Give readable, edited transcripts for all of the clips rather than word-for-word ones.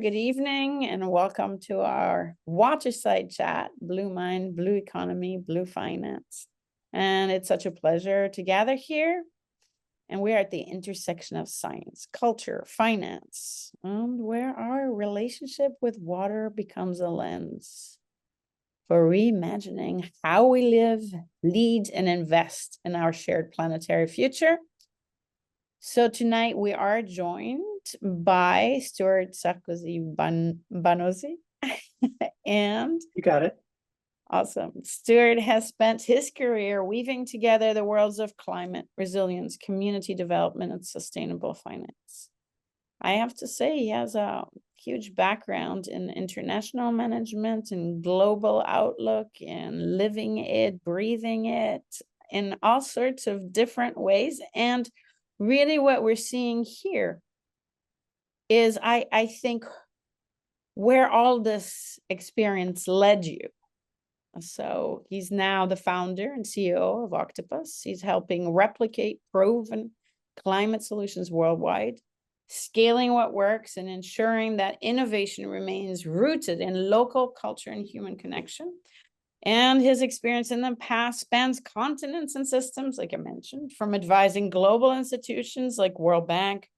Good evening and welcome to our Waterside chat, Blue Mind, Blue Economy, Blue Finance. And it's such a pleasure to gather here. And we're at the intersection of science, culture, finance, and where our relationship with water becomes a lens for reimagining how we live, lead, and invest in our shared planetary future. So tonight we are joined by Stewart Sarkozy-Banoczy. And you got it. Awesome. Stewart has spent his career weaving together the worlds of climate, resilience, community development, and sustainable finance. I have to say, he has a huge background in international management and global outlook and living it, breathing it in all sorts of different ways. And really what we're seeing here is, I think, where all this experience led you. So he's now the founder and CEO of Okhtapus. He's helping replicate proven climate solutions worldwide, scaling what works and ensuring that innovation remains rooted in local culture and human connection. And his experience in the past spans continents and systems, like I mentioned, from advising global institutions like World Bank,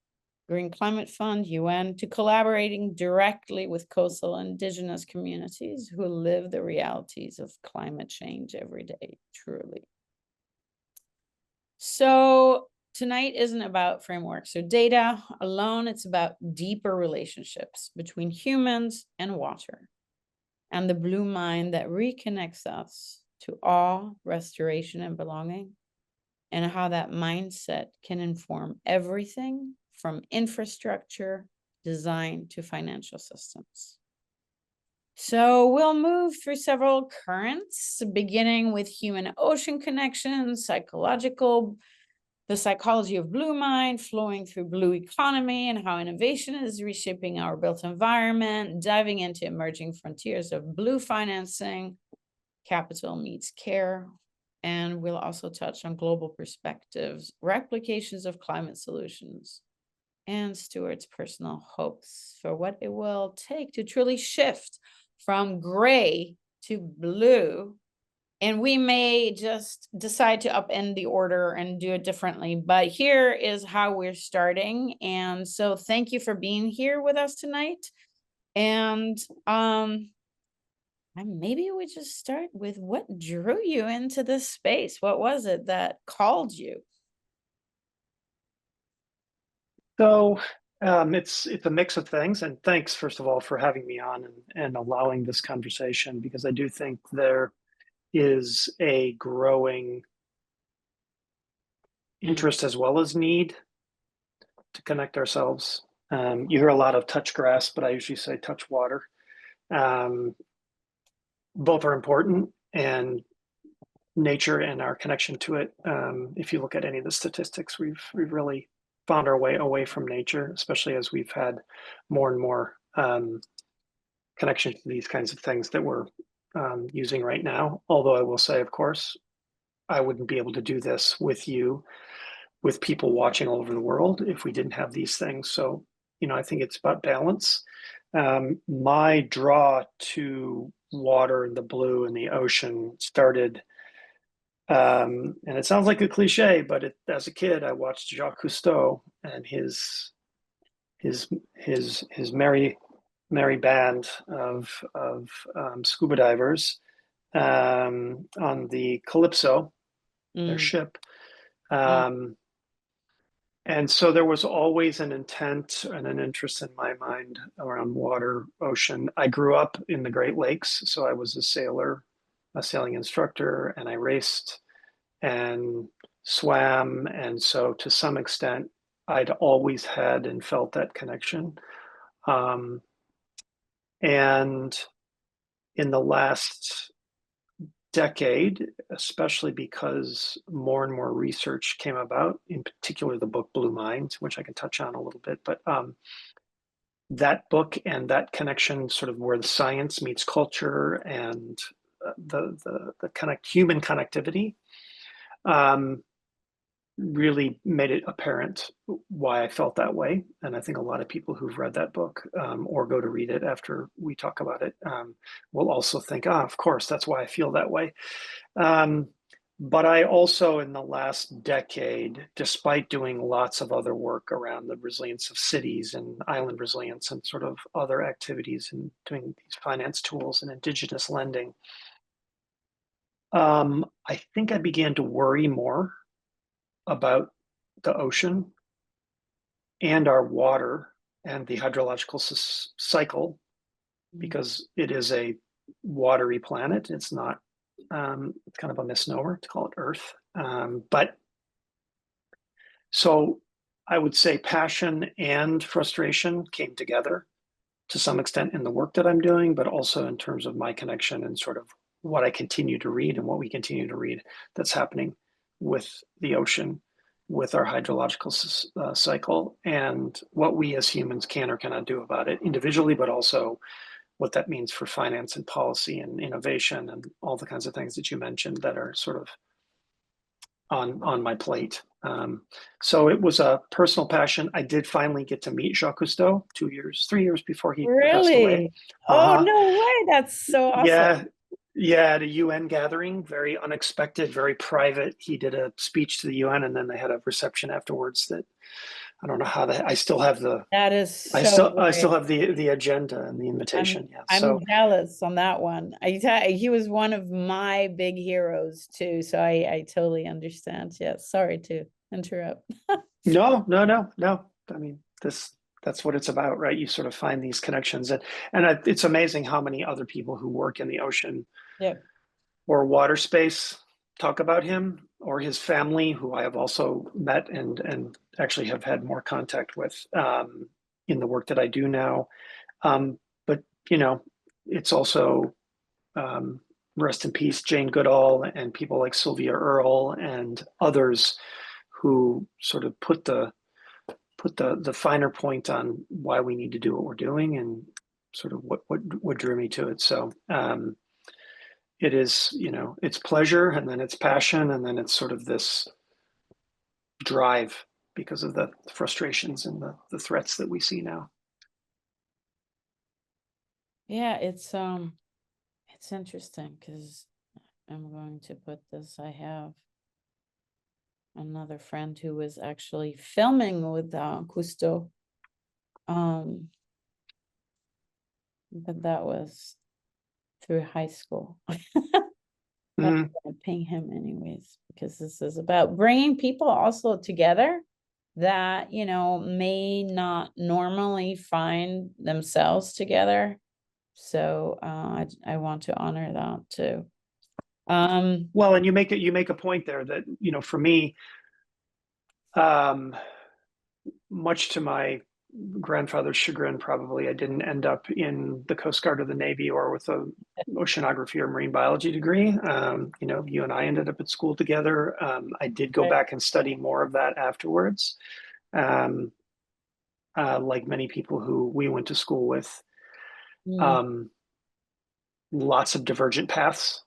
Green Climate Fund, UN, to collaborating directly with coastal indigenous communities who live the realities of climate change every day, truly. So tonight isn't about frameworks or data alone. It's about deeper relationships between humans and water, and the blue mind that reconnects us to awe, restoration, and belonging, and how that mindset can inform everything from infrastructure, design, to financial systems. So we'll move through several currents, beginning with human-ocean connections, the psychology of blue mind flowing through blue economy and how innovation is reshaping our built environment, diving into emerging frontiers of blue financing, capital meets care, and we'll also touch on global perspectives, replications of climate solutions, and Stewart's personal hopes for what it will take to truly shift from gray to blue. And we may just decide to upend the order and do it differently, but here is how we're starting. And so thank you for being here with us tonight. And maybe we just start with what drew you into this space. What was it that called you? So it's a mix of things. And thanks, first of all, for having me on and allowing this conversation, because I do think there is a growing interest as well as need to connect ourselves. You hear a lot of touch grass, but I usually say touch water. Both are important, and nature and our connection to it. If you look at any of the statistics, we've really found our way away from nature, especially as we've had more and more connection to these kinds of things that we're using right now. Although I will say, of course, I wouldn't be able to do this with you, with people watching all over the world, if we didn't have these things. So, I think it's about balance. My draw to water and the blue and the ocean started, and it sounds like a cliche, but as a kid, I watched Jacques Cousteau and his merry band of scuba divers on the Calypso, their ship. And so there was always an intent and an interest in my mind around water, ocean. I grew up in the Great Lakes, so I was a sailing instructor, and I raced and swam. And so to some extent, I'd always had and felt that connection. And in the last decade, especially because more and more research came about, in particular the book Blue Mind, which I can touch on a little bit, but that book and that connection, sort of where the science meets culture and the human connectivity, really made it apparent why I felt that way. And I think a lot of people who've read that book or go to read it after we talk about it will also think, of course, that's why I feel that way. But I also, in the last decade, despite doing lots of other work around the resilience of cities and island resilience and sort of other activities and doing these finance tools and indigenous lending, I think I began to worry more about the ocean and our water and the hydrological cycle because it is a watery planet. It's not, it's kind of a misnomer to call it Earth. But so I would say passion and frustration came together to some extent in the work that I'm doing, but also in terms of my connection and sort of what I continue to read and what we continue to read that's happening with the ocean, with our hydrological cycle, and what we as humans can or cannot do about it individually, but also what that means for finance and policy and innovation and all the kinds of things that you mentioned that are sort of on my plate. So it was a personal passion. I did finally get to meet Jacques Cousteau 3 years before he passed away. Really? Oh, no way. That's so awesome. Yeah, at a UN gathering, very unexpected, very private. He did a speech to the UN, and then they had a reception afterwards. That I don't know how that. I still have the. That is so I still great. have the agenda and the invitation. Yeah. I'm So jealous on that one. He was one of my big heroes too, so I totally understand. Yeah, sorry to interrupt. no. I mean, that's what it's about, right? You sort of find these connections, and it's amazing how many other people who work in the ocean Yeah. or water space talk about him or his family, who I have also met and actually have had more contact with in the work that I do now. But you know, it's also rest in peace, Jane Goodall, and people like Sylvia Earle and others who sort of put the finer point on why we need to do what we're doing and sort of what drew me to it. So it is, it's pleasure and then it's passion and then it's sort of this drive because of the frustrations and the threats that we see now. Yeah, it's interesting because I'm going to put this. I have another friend who was actually filming with Cousteau. But that was through high school. I'm Mm-hmm. gonna ping him anyways, because this is about bringing people also together that, may not normally find themselves together. So I want to honor that too. Well, and you make a point there that, for me, much to my grandfather's chagrin, probably I didn't end up in the Coast Guard or the Navy or with a oceanography or marine biology degree. You and I ended up at school together. I did go Right. back and study more of that afterwards. Like many people who we went to school with, lots of divergent paths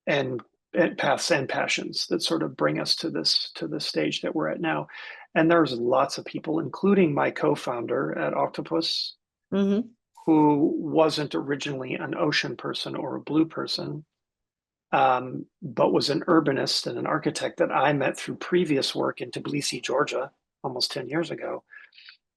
and paths and passions that sort of bring us to this stage that we're at now. And there's lots of people, including my co-founder at Okhtapus, who wasn't originally an ocean person or a blue person, but was an urbanist and an architect that I met through previous work in Tbilisi, Georgia, almost 10 years ago.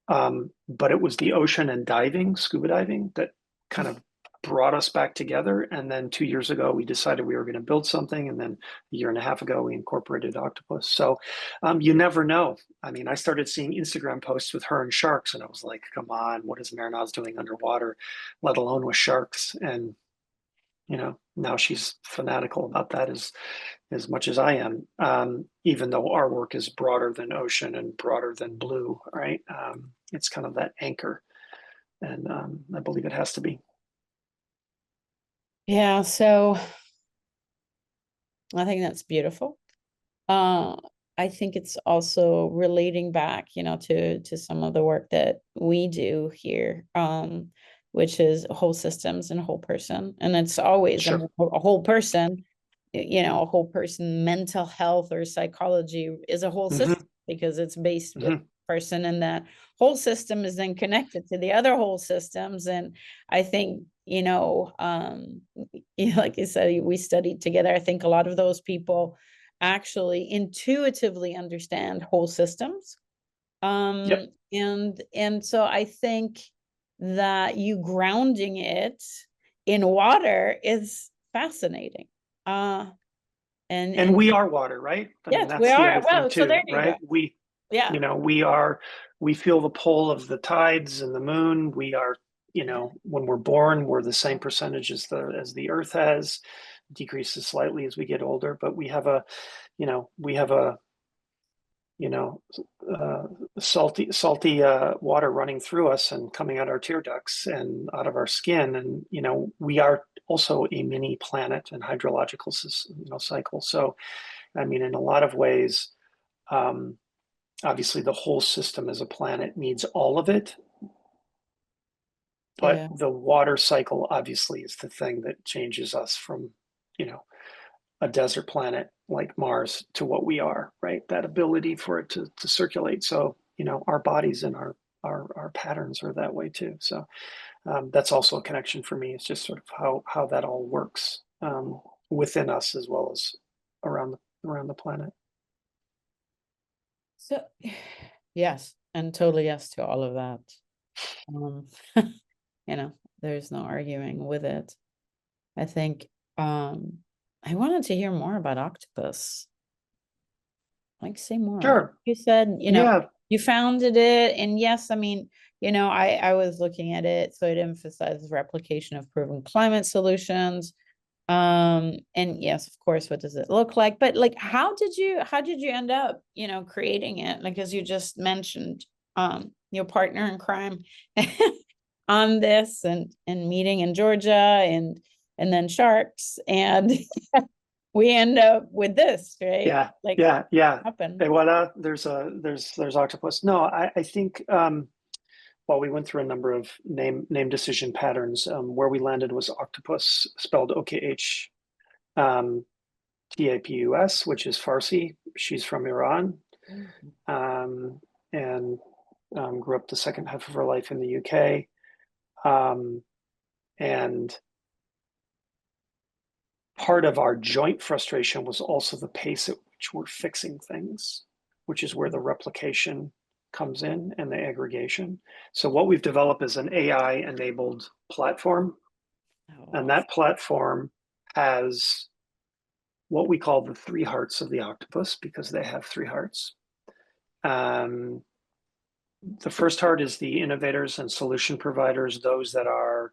But it was the ocean and diving, scuba diving, that kind of brought us back together. And then 2 years ago, we decided we were going to build something. And then a year and a half ago, we incorporated Okhtapus. So you never know. I mean, I started seeing Instagram posts with her and sharks, and I was like, come on, what is Marinaz doing underwater, let alone with sharks? And, now she's fanatical about that as much as I am, even though our work is broader than ocean and broader than blue, right? It's kind of that anchor. And I believe it has to be. Yeah, so I think that's beautiful. I think it's also relating back, to some of the work that we do here, which is whole systems and whole person. And it's always Sure. a whole person, a whole person, mental health or psychology is a whole Hmm. system because it's based with Hmm. person, and that whole system is then connected to the other whole systems. And I think, like you said, we studied together. I think a lot of those people actually intuitively understand whole systems. Yep. And so I think that you grounding it in water is fascinating. Uh, And and we are water, right? I mean, yes, we that's the are. other thing Well, so there too, you go. right? We, Yeah. you know, we feel the pull of the tides and the moon. We are, when we're born, we're the same percentage as the earth has, decreases slightly as we get older, but we have a, you know, uh, salty water running through us and coming out our tear ducts and out of our skin. And, we are also a mini planet and hydrological cycle. So, I mean, in a lot of ways, um, obviously the whole system as a planet needs all of it. But Yeah. the water cycle obviously is the thing that changes us from, you know, a desert planet like Mars to what we are, right? That ability for it to circulate. So, our bodies and our patterns are that way too. So that's also a connection for me. It's just sort of how that all works within us as well as around the planet. So, yes, and totally yes to all of that. Um, there's no arguing with it. I think I wanted to hear more about Octopus. Like, say more. Sure. You said, Yeah. you founded it, and yes, I mean, I was looking at it, so it emphasizes replication of proven climate solutions. And yes, of course, what does it look like? But like, how did you end up, creating it? Like, as you just mentioned, your partner in crime on this, and meeting in Georgia, and then sharks, and we end up with this, right? Yeah. Like, Yeah. Yeah. happen. Et voila, there's Octopus. No, I think well, we went through a number of name decision patterns. Where we landed was Octopus, spelled OKH um, TAPUS, which is Farsi. She's from Iran, um, and grew up the second half of her life in the UK. And part of our joint frustration was also the pace at which we're fixing things, which is where the replication comes in and the aggregation. So what we've developed is an AI-enabled platform, and Oh, that platform has what we call the three hearts of the octopus because they have three hearts. Um, the first heart is the innovators and solution providers, those that are,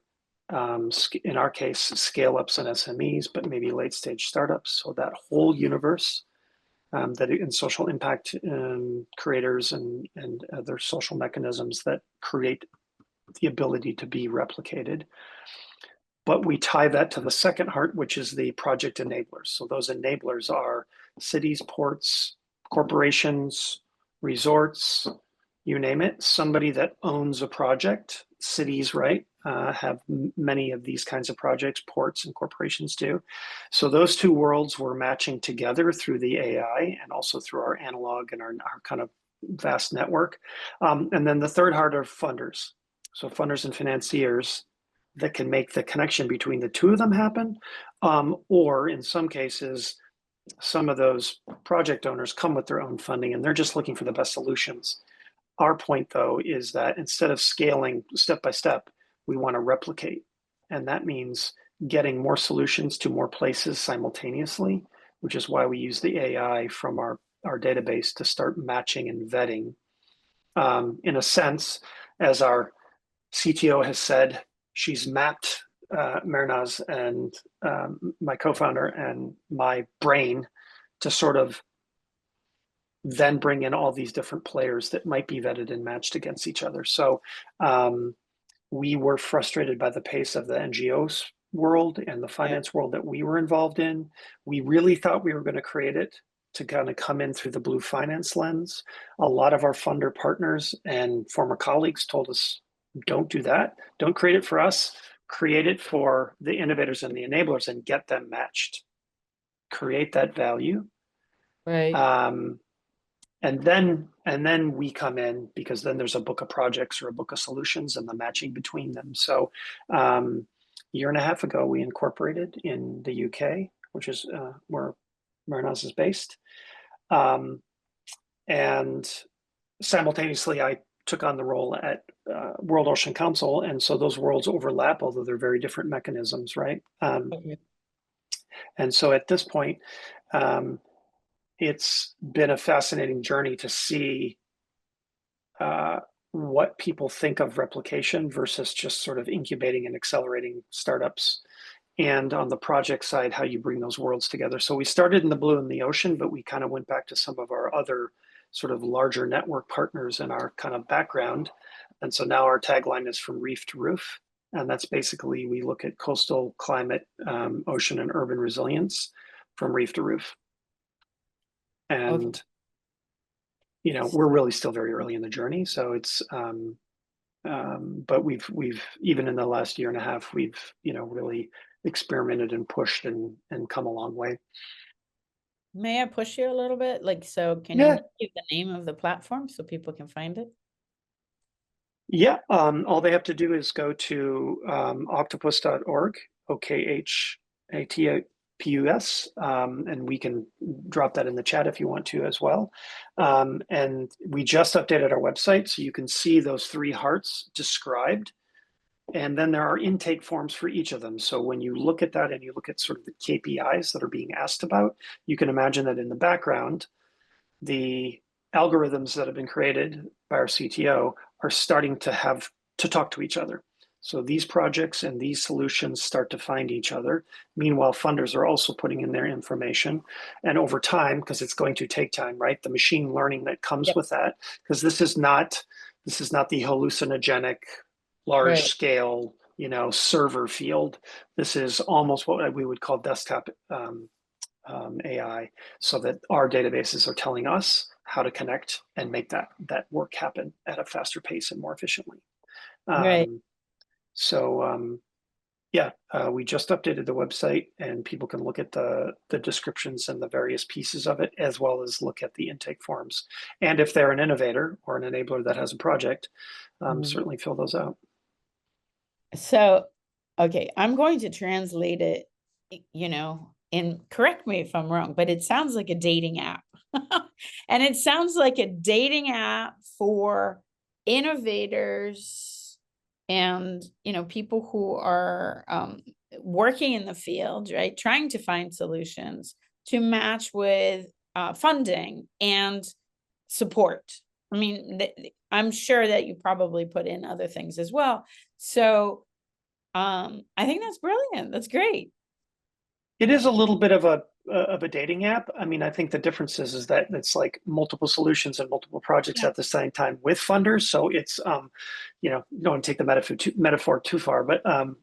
in our case, scale ups and SMEs, but maybe late stage startups. So that whole universe that in social impact creators and other social mechanisms that create the ability to be replicated. But we tie that to the second heart, which is the project enablers. So those enablers are cities, ports, corporations, resorts, you name it. Somebody that owns a project. Cities, right, have many of these kinds of projects. Ports and corporations do. So those two worlds were matching together through the AI and also through our analog and our kind of vast network. And then the third heart are funders. So funders and financiers that can make the connection between the two of them happen. Or in some cases, some of those project owners come with their own funding and they're just looking for the best solutions. Our point, though, is that instead of scaling step by step, we want to replicate. And that means getting more solutions to more places simultaneously, which is why we use the AI from our database to start matching and vetting. In a sense, as our CTO has said, she's mapped Mernaz and my co-founder and my brain to sort of then bring in all these different players that might be vetted and matched against each other. So we were frustrated by the pace of the NGOs world and the yeah. finance world that we were involved in. We really thought we were going to create it to kind of come in through the blue finance lens. A lot of our funder partners and former colleagues told us, don't do that. Don't create it for us. Create it for the innovators and the enablers and get them matched. create that value. Right. And then we come in, because then there's a book of projects or a book of solutions and the matching between them. So a year and a half ago, we incorporated in the UK, which is where Marinas is based. And simultaneously, I took on the role at World Ocean Council. And so those worlds overlap, although they're very different mechanisms, right? Okay. And so at this point, it's been a fascinating journey to see what people think of replication versus just sort of incubating and accelerating startups. And on the project side, how you bring those worlds together. So we started in the blue and the ocean, but we kind of went back to some of our other sort of larger network partners in our kind of background. And so now our tagline is from reef to roof. And that's basically, we look at coastal climate, ocean and urban resilience from reef to roof. Okay. And, you know, we're really still very early in the journey. So it's, but we've even in the last year and a half, we've, you know, really experimented and pushed and come a long way. May I push you a little bit? Like, so can you Yeah, give the name of the platform so people can find it? yeah. All they have to do is go to okhtapus.org, OKHATPUS, and we can drop that in the chat if you want to as well. And we just updated our website, so you can see those 3 hearts described. And then there are intake forms for each of them. So when you look at that and you look at sort of the KPIs that are being asked about, you can imagine that in the background, the algorithms that have been created by our CTO are starting to have to talk to each other. So these projects and these solutions start to find each other. Meanwhile, funders are also putting in their information. And over time, because it's going to take time, right? The machine learning that comes Yep. with that, because this is not the hallucinogenic, large Right. scale, you know, server field. This is almost what we would call desktop AI, so that our databases are telling us how to connect and make that work happen at a faster pace and more efficiently. Right. So yeah, we just updated the website, and people can look at the descriptions and the various pieces of it, as well as look at the intake forms. And if they're an innovator or an enabler that has a project, certainly fill those out. So, okay, I'm going to translate it, you know, and correct me if I'm wrong, but it sounds like a dating app. And it sounds like a dating app for innovators and, you know, people who are working in the field, right? Trying to find solutions to match with funding and support. I mean, I'm sure that you probably put in other things as well. So, I think that's brilliant. That's great. It is a little bit of a dating app. I mean, I think the difference is that it's like multiple solutions and multiple projects Yeah. at the same time with funders. So it's you know, you don't want to take the metaphor too far, but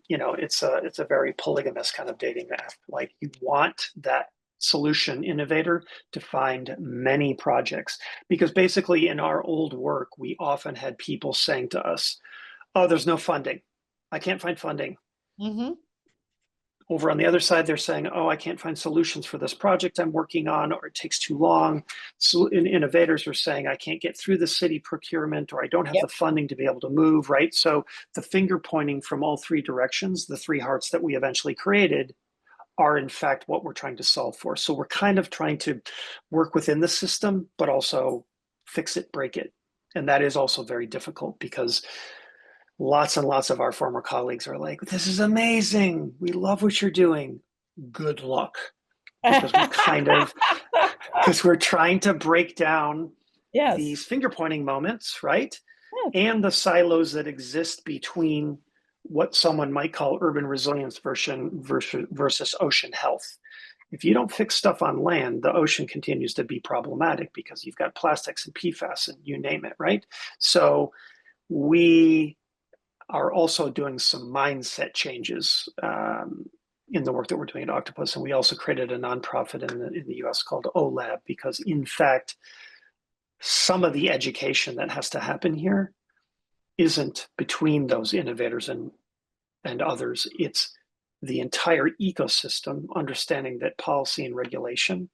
you know, it's a very polygamous kind of dating app. Like, you want that solution innovator to find many projects, because basically in our old work, we often had people saying to us, "Oh, there's no funding. I can't find funding." Mm-hmm. Over on the other side, they're saying, "Oh, I can't find solutions for this project I'm working on, or it takes too long." So innovators are saying, "I can't get through the city procurement, or I don't have Yep. the funding to be able to move," right? So the finger pointing from all 3 directions, the 3 hearts that we eventually created, are in fact what we're trying to solve for. So we're kind of trying to work within the system, but also fix it, break it. And that is also very difficult, because lots and lots of our former colleagues are like, "This is amazing. We love what you're doing. Good luck." Because we're trying to break down Yes. these finger pointing moments, right? Yes. And the silos that exist between what someone might call urban resilience versus ocean health. If you don't fix stuff on land, the ocean continues to be problematic, because you've got plastics and PFAS and you name it, right? So we are also doing some mindset changes in the work that we're doing at Okhtapus. And we also created a nonprofit in the US called OLAB, because in fact, some of the education that has to happen here isn't between those innovators and others. It's the entire ecosystem, understanding that policy and regulation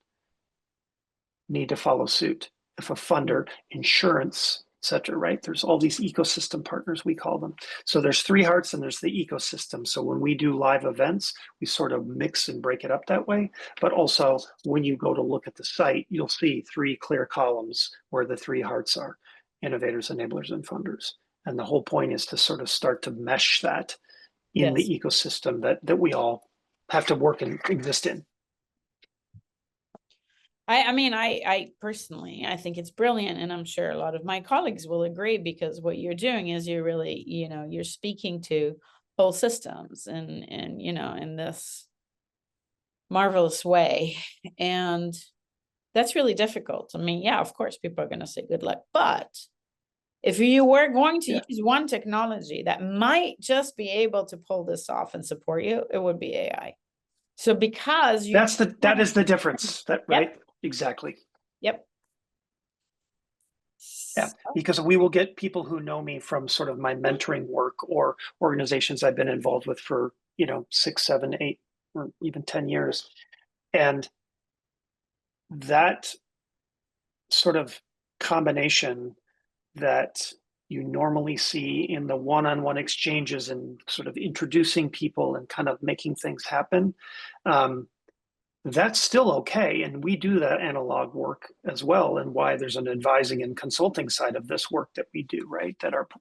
need to follow suit. If a funder, insurance, et cetera, right? There's all these ecosystem partners, we call them. So there's three hearts and there's the ecosystem. So when we do live events, we sort of mix and break it up that way. But also when you go to look at the site, you'll see three clear columns where the three hearts are: innovators, enablers, and funders. And the whole point is to sort of start to mesh that in Yes. the ecosystem that we all have to work and exist in. I mean, I personally, I think it's brilliant, and I'm sure a lot of my colleagues will agree, because what you're doing is you're really, you're speaking to whole systems and in this marvelous way. And that's really difficult. I mean, yeah, of course, people are going to say good luck, but if you were going to use one technology that might just be able to pull this off and support you, it would be AI. So because you that is the difference. That right? Yep. Exactly. Yep. Yeah, because we will get people who know me from sort of my mentoring work or organizations I've been involved with for 6, 7, 8, or even 10 years, and that sort of combination that you normally see in the one-on-one exchanges and sort of introducing people and kind of making things happen, that's still okay. And we do that analog work as well, and why there's an advising and consulting side of this work that we do, right?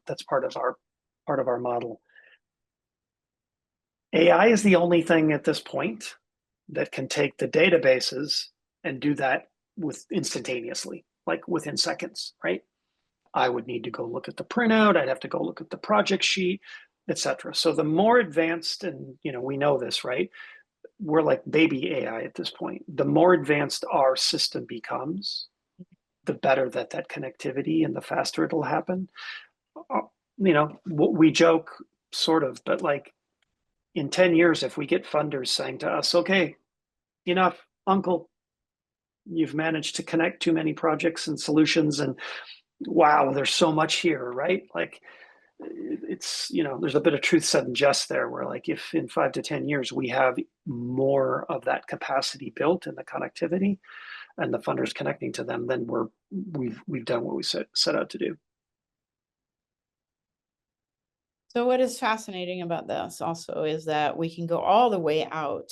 That's part of our model. AI is the only thing at this point that can take the databases and do that with instantaneously, like within seconds, right? I would need to go look at the printout. I'd have to go look at the project sheet, etc. So the more advanced, and we know this, right? We're like baby AI at this point. The more advanced our system becomes, the better that connectivity and the faster it'll happen. We joke sort of, but like in 10 years, if we get funders saying to us, okay, enough, uncle, you've managed to connect too many projects and solutions, and wow, there's so much here, right? Like it's, there's a bit of truth said in jest there, where like if in 5 to 10 years we have more of that capacity built in the connectivity and the funders connecting to them, then we've done what we set out to do. So what is fascinating about this also is that we can go all the way out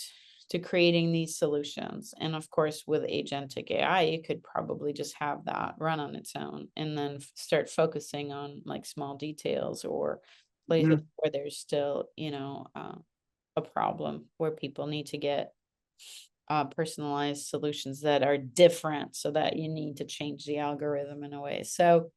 to creating these solutions. And of course, with agentic AI, you could probably just have that run on its own and then start focusing on like small details or places where there's still, a problem where people need to get personalized solutions that are different, so that you need to change the algorithm in a way. So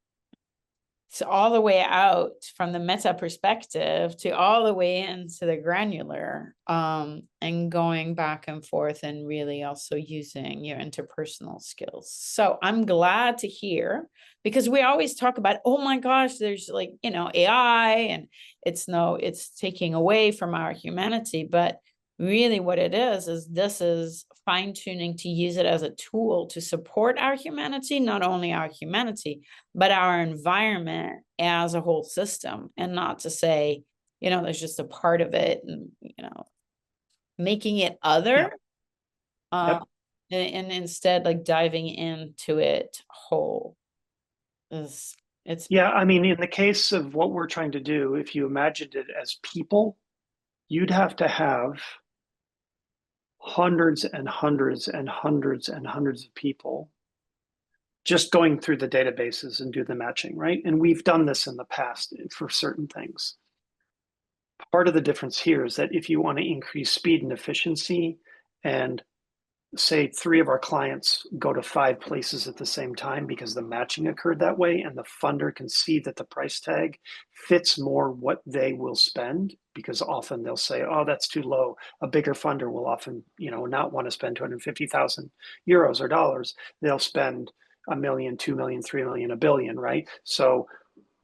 it's all the way out from the meta perspective to all the way into the granular, and going back and forth, and really also using your interpersonal skills. So I'm glad to hear, because we always talk about, oh my gosh, there's like, AI, and it's taking away from our humanity. But really what it is this is fine-tuning to use it as a tool to support our humanity, not only our humanity, but our environment as a whole system, and not to say, there's just a part of it, and, making it other, and instead like diving into it whole. Yeah, I mean, in the case of what we're trying to do, if you imagined it as people, you'd have to have hundreds and hundreds and hundreds and hundreds of people just going through the databases and do the matching, right? And we've done this in the past for certain things. Part of the difference here is that if you want to increase speed and efficiency, and say 3 of our clients go to 5 places at the same time because the matching occurred that way, and the funder can see that the price tag fits more what they will spend, because often they'll say, oh, that's too low. A bigger funder will often, not want to spend 250,000 euros or dollars. They'll spend $1 million, 2 million, 3 million, $1 billion, right? So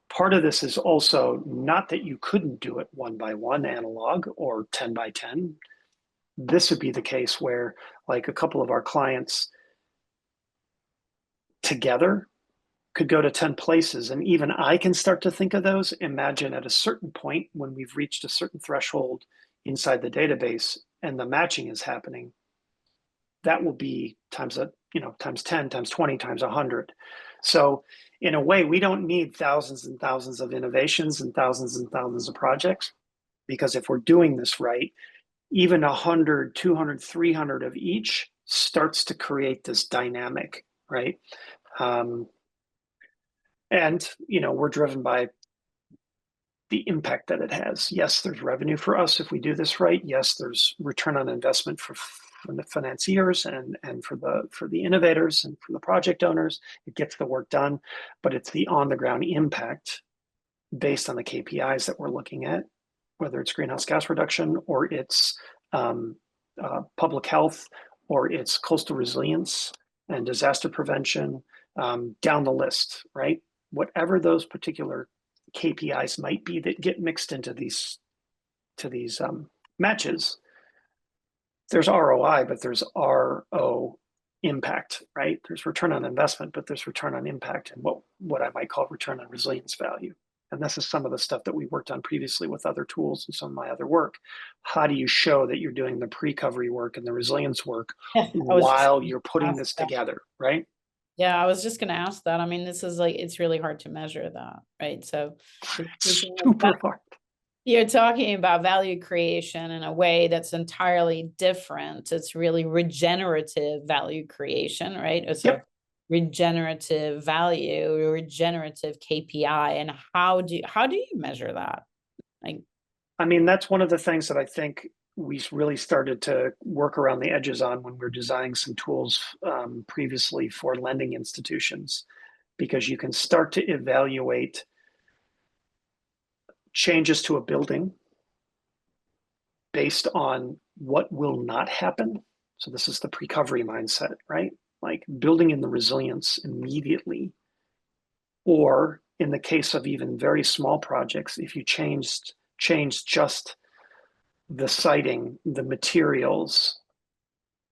part of this is also not that you couldn't do it 1 by 1 analog or 10 by 10. This would be the case where like a couple of our clients together could go to 10 places, and even I can start to think of those. Imagine at a certain point when we've reached a certain threshold inside the database and the matching is happening, that will be times 10, times 20, times 100. So in a way, we don't need thousands and thousands of innovations and thousands of projects, because if we're doing this right, even 100, 200, 300 of each starts to create this dynamic, right? And, we're driven by the impact that it has. Yes, there's revenue for us if we do this right. Yes, there's return on investment for the financiers and for the innovators and for the project owners. It gets the work done, but it's the on the ground impact based on the KPIs that we're looking at, whether it's greenhouse gas reduction or it's public health or it's coastal resilience and disaster prevention, down the list, right? Whatever those particular KPIs might be that get mixed into these matches, there's ROI, but there's RO impact, right? There's return on investment, but there's return on impact and what I might call return on resilience value. And this is some of the stuff that we worked on previously with other tools and some of my other work. How do you show that you're doing the precovery work and the resilience work while you're putting this together, right? Yeah, I was just going to ask that. I mean, this is like, it's really hard to measure that, right? So super hard. You're talking about value creation in a way that's entirely different. It's really regenerative value creation, right? So Yep. Regenerative value, regenerative KPI, and how do you measure that? Like, I mean, that's one of the things that I think we really started to work around the edges on when we were designing some tools previously for lending institutions, because you can start to evaluate changes to a building based on what will not happen. So this is the precovery mindset, right? Like building in the resilience immediately. Or in the case of even very small projects, if you changed just the siding, the materials,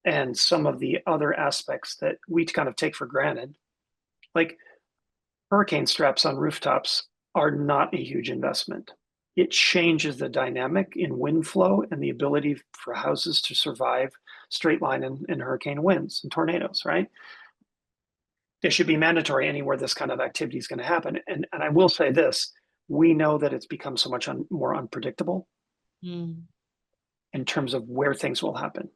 and some of the other aspects that we kind of take for granted, like hurricane straps on rooftops are not a huge investment. It changes the dynamic in wind flow and the ability for houses to survive straight line and hurricane winds and tornadoes, right? It should be mandatory anywhere this kind of activity is going to happen. And I will say this, we know that it's become so much more unpredictable in terms of where things will happen.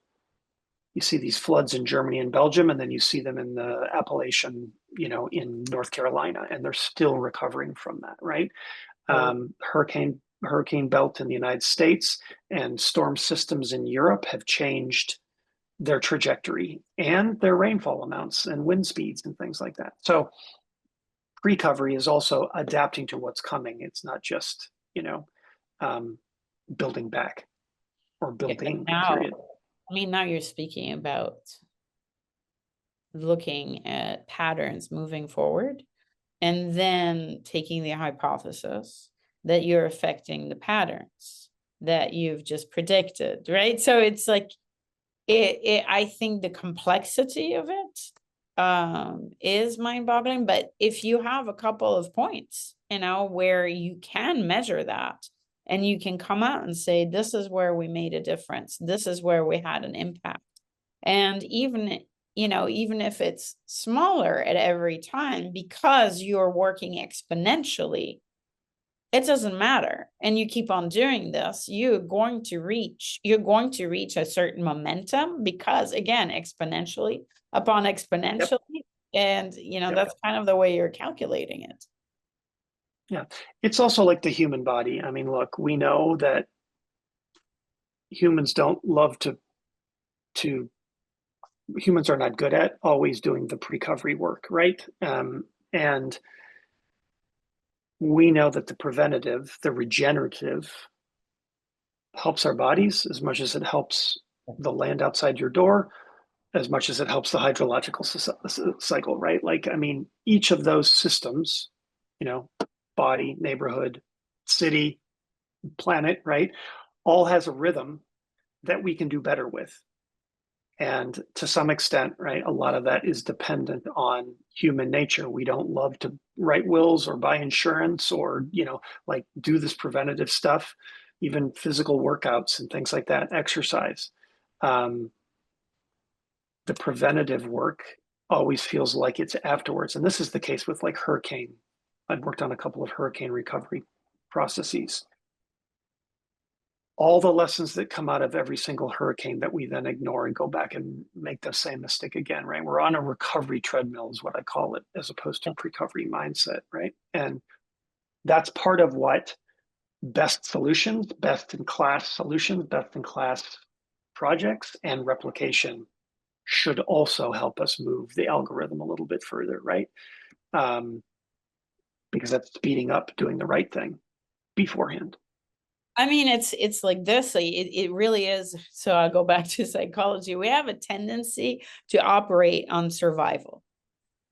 You see these floods in Germany and Belgium, and then you see them in the Appalachian, in North Carolina, and they're still recovering from that, right? Hurricane belt in the United States and storm systems in Europe have changed their trajectory and their rainfall amounts and wind speeds and things like that. So precovery is also adapting to what's coming. It's not just, building back or building, period. I mean, now you're speaking about looking at patterns moving forward and then taking the hypothesis that you're affecting the patterns that you've just predicted, right? So it's like, I think the complexity of it is mind-boggling, but if you have a couple of points, where you can measure that and you can come out and say, this is where we made a difference, this is where we had an impact. And even if it's smaller at every time, because you're working exponentially, it doesn't matter. And you keep on doing this, you're going to reach a certain momentum, because again, exponentially upon exponentially. Yep. And that's kind of the way you're calculating it. Yeah. It's also like the human body. I mean, look, we know that humans don't love to humans are not good at always doing the precovery work, right? And we know that the preventative, the regenerative, helps our bodies as much as it helps the land outside your door, as much as it helps the hydrological cycle, right? Like, I mean, each of those systems, body, neighborhood, city, planet, right, all has a rhythm that we can do better with. And to some extent, right, a lot of that is dependent on human nature. We don't love to write wills or buy insurance or, like do this preventative stuff, even physical workouts and things like that, exercise. The preventative work always feels like it's afterwards. And this is the case with like hurricane. I've worked on a couple of hurricane recovery processes. All the lessons that come out of every single hurricane that we then ignore and go back and make the same mistake again, right? We're on a recovery treadmill is what I call it, as opposed to precovery mindset, right? And that's part of what best solutions, best in class solutions, best in class projects and replication should also help us move the algorithm a little bit further, right? Because that's speeding up doing the right thing beforehand. I mean, it's like this, like it really is. So I'll go back to psychology. We have a tendency to operate on survival.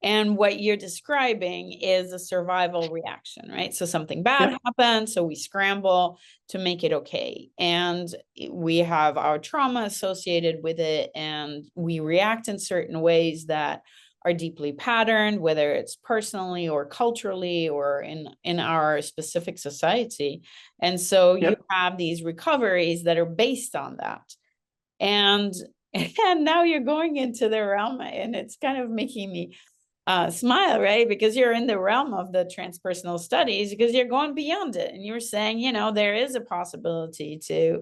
And what you're describing is a survival reaction, right? So something bad happened, so we scramble to make it okay. And we have our trauma associated with it, and we react in certain ways that are deeply patterned, whether it's personally or culturally or in our specific society. And so you have these recoveries that are based on that. And now you're going into the realm, and it's kind of making me smile, right? Because you're in the realm of the transpersonal studies, because you're going beyond it. And you're saying, you know, there is a possibility to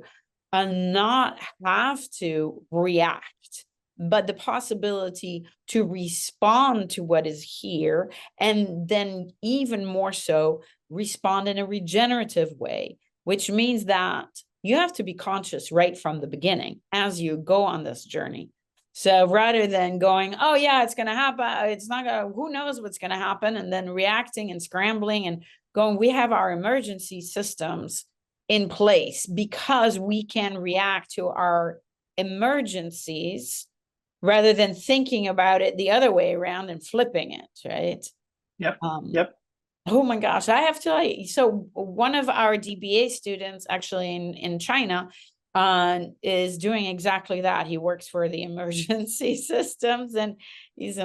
not have to react, but the possibility to respond to what is here, and then even more so, respond in a regenerative way, which means that you have to be conscious right from the beginning as you go on this journey. So rather than going, oh yeah, it's going to happen, it's not going to, who knows what's going to happen, and then reacting and scrambling and going, we have our emergency systems in place because we can react to our emergencies rather than thinking about it the other way around and flipping it, right? Yep. Oh my gosh, I have to tell you. So one of our DBA students actually in China is doing exactly that. He works for the emergency systems, and he's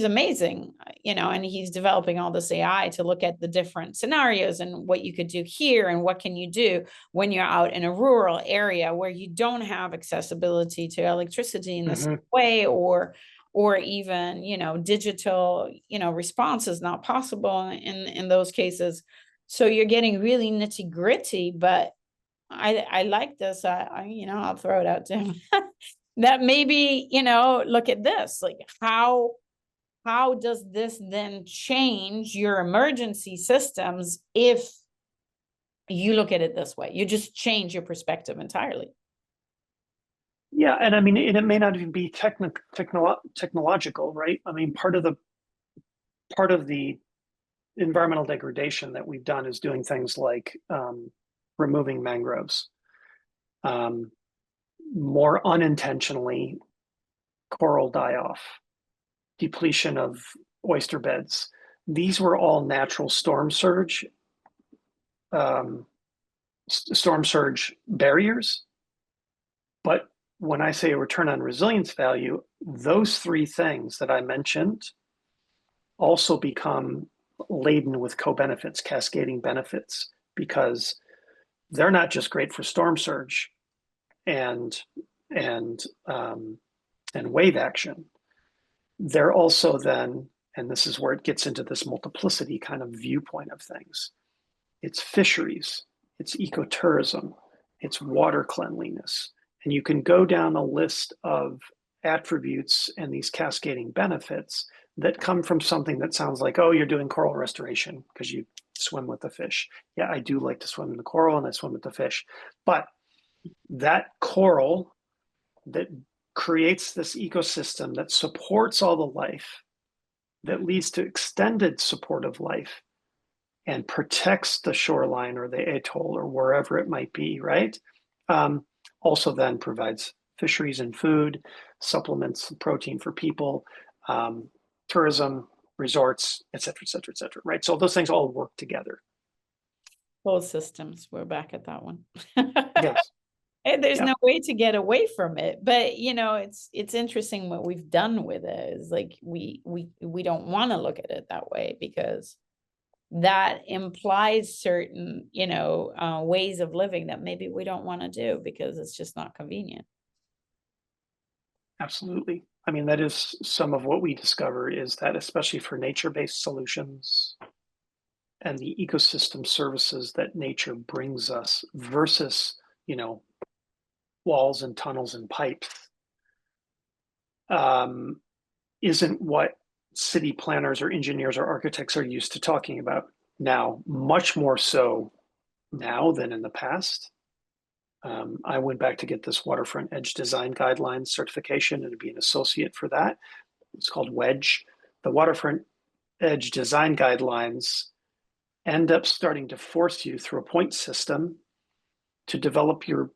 amazing, you know, and he's developing all this AI to look at the different scenarios and what you could do here and what can you do when you're out in a rural area where you don't have accessibility to electricity in the same way, or even, you know, digital, you know, response is not possible in those cases. So you're getting really nitty gritty, but I like this. You know, I'll throw it out to him. That maybe, you know, look at this, like how does this then change your emergency systems if you look at it this way? You just change your perspective entirely. Yeah, and I mean, it may not even be technological, right? I mean, part of the environmental degradation that we've done is doing things like removing mangroves, more unintentionally, coral die-off, depletion of oyster beds. These were all natural storm surge barriers. But when I say a return on resilience value, those three things that I mentioned also become laden with co-benefits, cascading benefits, because they're not just great for storm surge and wave action. They're also then, and this is where it gets into this multiplicity kind of viewpoint of things. It's fisheries, it's ecotourism, it's water cleanliness. And you can go down a list of attributes and these cascading benefits that come from something that sounds like, oh, you're doing coral restoration because you swim with the fish. Yeah, I do like to swim in the coral and I swim with the fish. But that coral that creates this ecosystem that supports all the life, that leads to extended supportive life and protects the shoreline or the atoll or wherever it might be, right? Also then provides fisheries and food, supplements protein for people, tourism, resorts, et cetera, right? So those things all work together. Both systems, we're back at that one. Yes. And there's no way to get away from it. But, you know, it's interesting what we've done with it is like we don't want to look at it that way because that implies certain, ways of living that maybe we don't want to do because it's just not convenient. Absolutely. I mean, that is some of what we discover, is that especially for nature-based solutions and the ecosystem services that nature brings us versus, walls and tunnels and pipes, isn't what city planners or engineers or architects are used to talking about now, much more so now than in the past. I went back to get this waterfront edge design guidelines certification and to be an associate for that. It's called WEDGE. The waterfront edge design guidelines end up starting to force you through a point system to develop your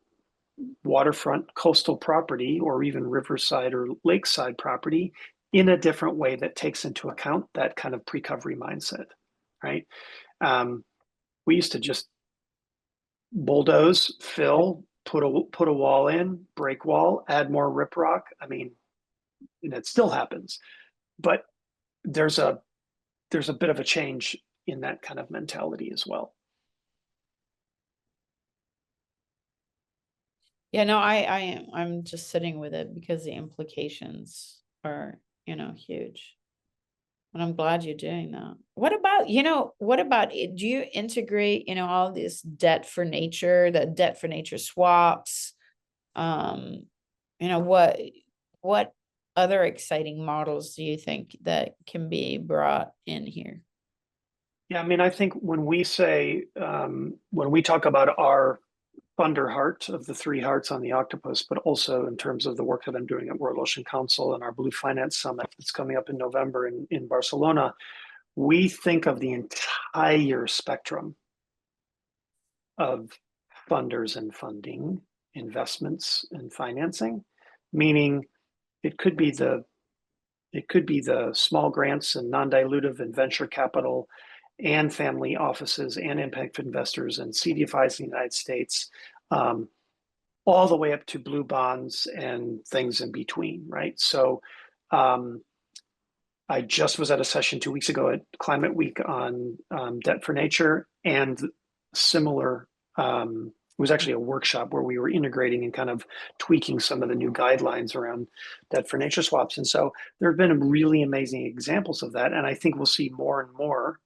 waterfront coastal property or even riverside or lakeside property in a different way that takes into account that kind of precovery mindset, right? We used to just bulldoze, fill, put a wall in, break wall, add more riprap. I mean, and it still happens, but there's a bit of a change in that kind of mentality as well. Yeah, no, I'm just sitting with it because the implications are, huge. And I'm glad you're doing that. What about it? Do you integrate, all this debt for nature, the debt for nature swaps? What other exciting models do you think that can be brought in here? Yeah, I mean, I think when we say, when we talk about our funder heart of the three hearts on the Okhtapus, but also in terms of the work that I'm doing at World Ocean Council and our Blue Finance Summit that's coming up in November in Barcelona, we think of the entire spectrum of funders and funding, investments and financing, meaning it could be the small grants and non-dilutive and venture capital and family offices and impact investors and CDFIs in the United States, all the way up to blue bonds and things in between, right? So I just was at a session 2 weeks ago at Climate Week on debt for nature, and similar, it was actually a workshop where we were integrating and kind of tweaking some of the new guidelines around debt for nature swaps. And so there have been really amazing examples of that. And I think we'll see more and more,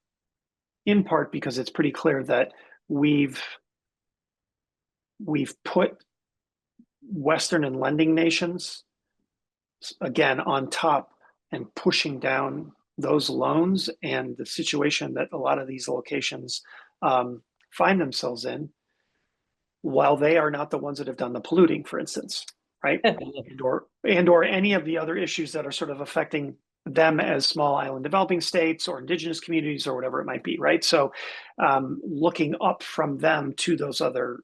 in part because it's pretty clear that we've put Western and lending nations, again, on top and pushing down those loans and the situation that a lot of these locations find themselves in, while they are not the ones that have done the polluting, for instance, right? and or any of the other issues that are sort of affecting them as small island developing states or indigenous communities or whatever it might be, right? So looking up from them to those other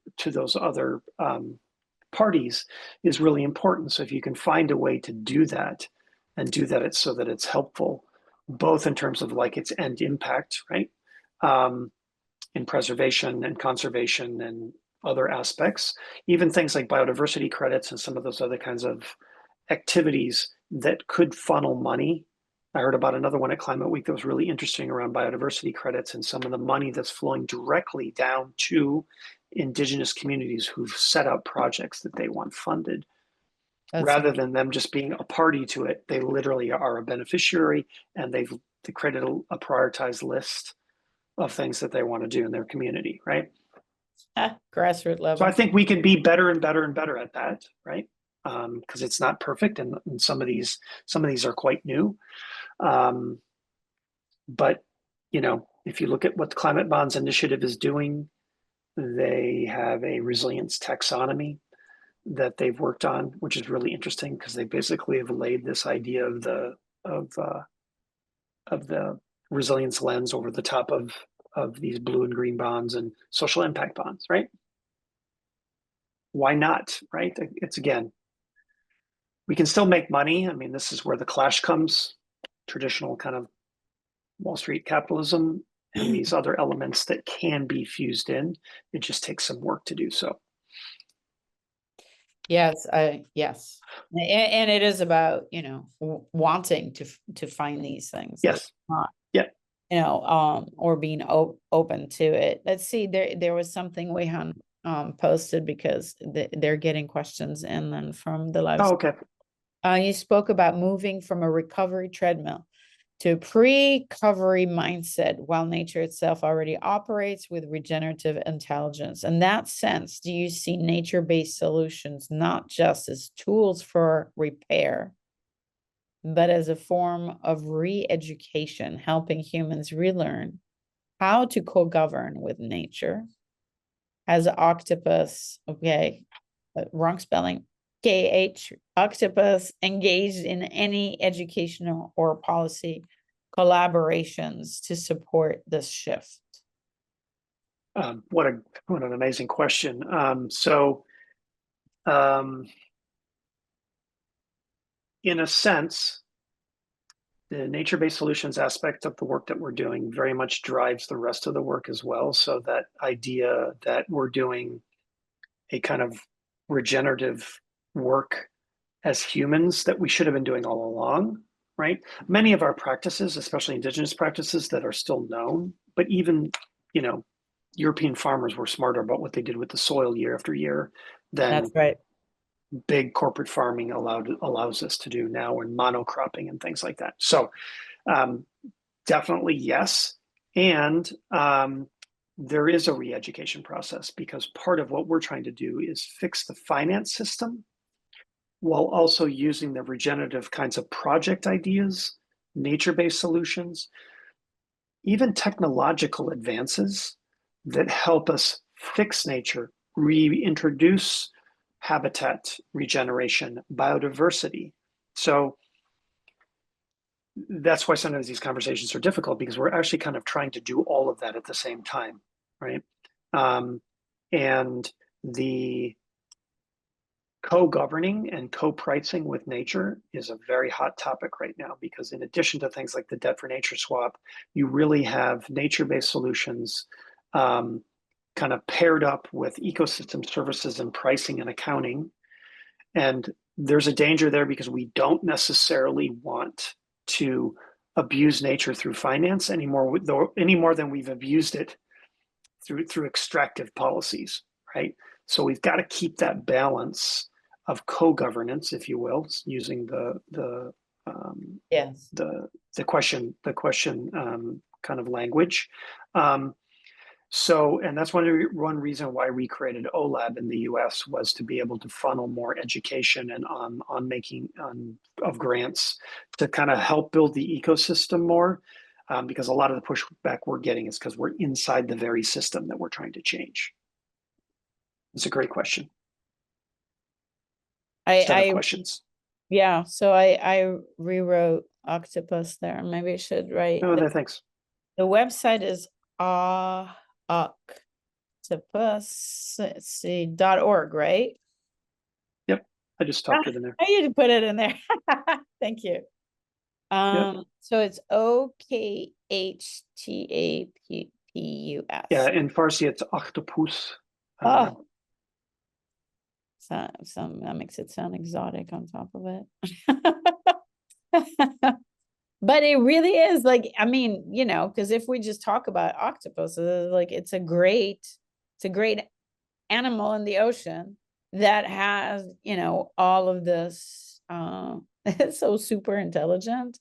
parties is really important. So if you can find a way to do that and do that so that it's helpful, both in terms of like its end impact, right? In preservation and conservation and other aspects, even things like biodiversity credits and some of those other kinds of activities that could funnel money. I heard about another one at Climate Week that was really interesting around biodiversity credits and some of the money that's flowing directly down to indigenous communities who've set up projects that they want funded. Rather than them just being a party to it, they literally are a beneficiary, and they created a prioritized list of things that they want to do in their community, right? Grassroots level. So I think we can be better and better and better at that, right? Because it's not perfect, and some of these are quite new. But if you look at what the Climate Bonds Initiative is doing, they have a resilience taxonomy that they've worked on, which is really interesting because they basically have laid this idea of the resilience lens over the top of these blue and green bonds and social impact bonds, right? Why not, right? It's, again, we can still make money. I mean, this is where the clash comes, traditional kind of Wall Street capitalism and these other elements that can be fused in. It just takes some work to do so. Yes, yes. And it is about, wanting to find these things. Yes. Yeah. or being open to it. Let's see, there was something Wayhan posted, because they're getting questions in then from the live. Oh, okay. You spoke about moving from a recovery treadmill to a precovery mindset, while nature itself already operates with regenerative intelligence. In that sense, do you see nature-based solutions not just as tools for repair, but as a form of re-education, helping humans relearn how to co-govern with nature? As Okhtapus, okay, wrong spelling, KH, Okhtapus, engaged in any educational or policy collaborations to support this shift? What an amazing question. Um, in a sense, the nature-based solutions aspect of the work that we're doing very much drives the rest of the work as well. So that idea that we're doing a kind of regenerative work as humans that we should have been doing all along, right? Many of our practices, especially indigenous practices that are still known, but even, European farmers were smarter about what they did with the soil year after year than That's right. big corporate farming allows us to do now, and monocropping and things like that. So um, definitely yes. And there is a re-education process, because part of what we're trying to do is fix the finance system while also using the regenerative kinds of project ideas, nature-based solutions, even technological advances that help us fix nature, reintroduce habitat regeneration, biodiversity. So that's why sometimes these conversations are difficult, because we're actually kind of trying to do all of that at the same time, right? And the co-governing and co-pricing with nature is a very hot topic right now, because in addition to things like the debt for nature swap, you really have nature-based solutions kind of paired up with ecosystem services and pricing and accounting. And there's a danger there, because we don't necessarily want to abuse nature through finance anymore than we've abused it through extractive policies, right? So we've got to keep that balance of co-governance, if you will, using Yes. the question kind of language. So, and that's one reason why we created OLAB in the U.S. was to be able to funnel more education and on making of grants to kind of help build the ecosystem more, because a lot of the pushback we're getting is because we're inside the very system that we're trying to change. It's a great question. Set of questions. Yeah. So I rewrote Octopus there. Maybe I should write. Oh, no, thanks. The website is Octopus, let's see, .org, right? Yep. I just talked it in there. I need to put it in there. Thank you. Yep. So it's Okhtapus. Yeah, in Farsi it's Okhtapus. Oh, so that makes it sound exotic on top of it. But it really is, like, I mean, because if we just talk about octopuses, like it's a great animal in the ocean that has, all of this. It's so super intelligent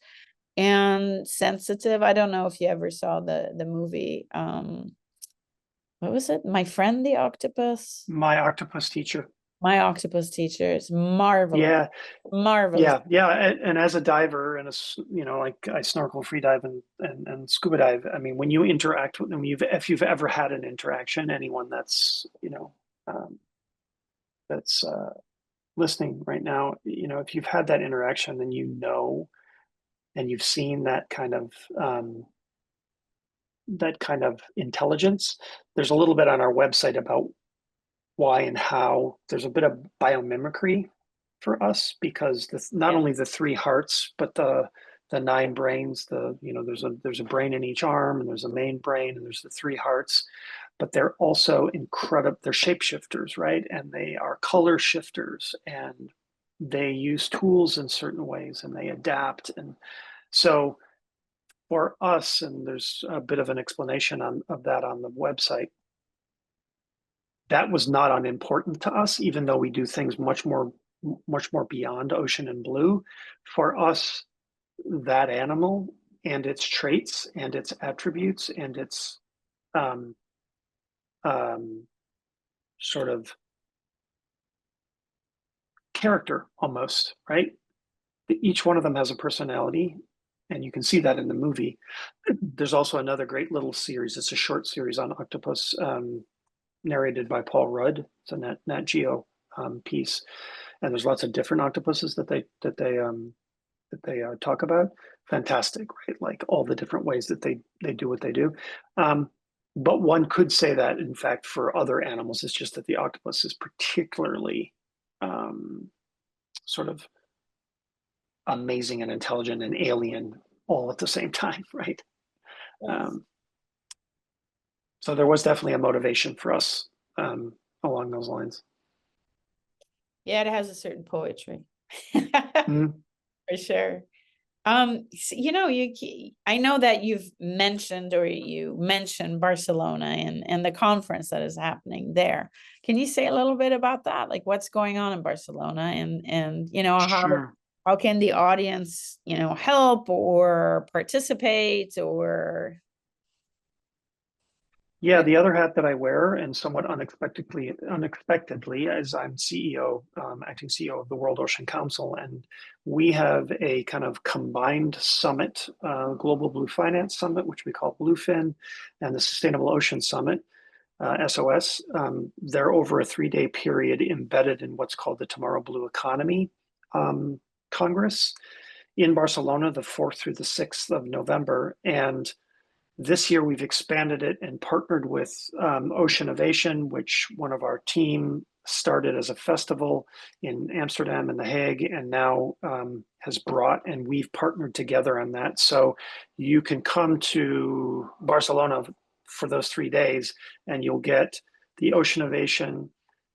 and sensitive. I don't know if you ever saw the movie. What was it? My Friend the Octopus. My Octopus Teacher. My Octopus Teacher is marvelous. Yeah. Marvelous. Yeah. And as a diver and like I snorkel, free dive, and scuba dive. I mean, when you interact with them, if you've ever had an interaction, anyone that's that's listening right now, if you've had that interaction, then and you've seen that kind of intelligence. There's a little bit on our website about why and how. There's a bit of biomimicry for us, because not only the three hearts, but the 9 brains. There's a brain in each arm, and there's a main brain, and there's the 3 hearts. But they're also incredible. They're shapeshifters, right? And they are color shifters, and they use tools in certain ways, and they adapt. And so for us, and there's a bit of an explanation of that on the website, that was not unimportant to us, even though we do things much more beyond ocean and blue. For us, that animal and its traits and its attributes and its um, sort of character almost, right? Each one of them has a personality, and you can see that in the movie. There's also another great little series. It's a short series on Okhtapus, narrated by Paul Rudd. It's a Nat Geo piece, and there's lots of different octopuses that they talk about. Fantastic, right? Like all the different ways that they do what they do. But one could say that, in fact, for other animals, it's just that the octopus is particularly sort of amazing and intelligent and alien all at the same time, right? Yes. So there was definitely a motivation for us along those lines. Yeah, it has a certain poetry. Mm. For sure. You know, I know that you've mentioned, or you mentioned Barcelona and the conference that is happening there. Can you say a little bit about that? Like what's going on in Barcelona, and you know, Sure. how can the audience, you know, help or participate or Yeah, the other hat that I wear, and somewhat unexpectedly, as I'm CEO, acting CEO of the World Ocean Council, and we have a kind of combined summit, Global Blue Finance Summit, which we call Bluefin, and the Sustainable Ocean Summit, SOS. They're over a 3-day period embedded in what's called the Tomorrow Blue Economy Congress in Barcelona, the 4th through the 6th of November, and this year, we've expanded it and partnered with Oceanovation, which one of our team started as a festival in Amsterdam and The Hague, and now has brought, and we've partnered together on that. So you can come to Barcelona for those 3 days, and you'll get the Oceanovation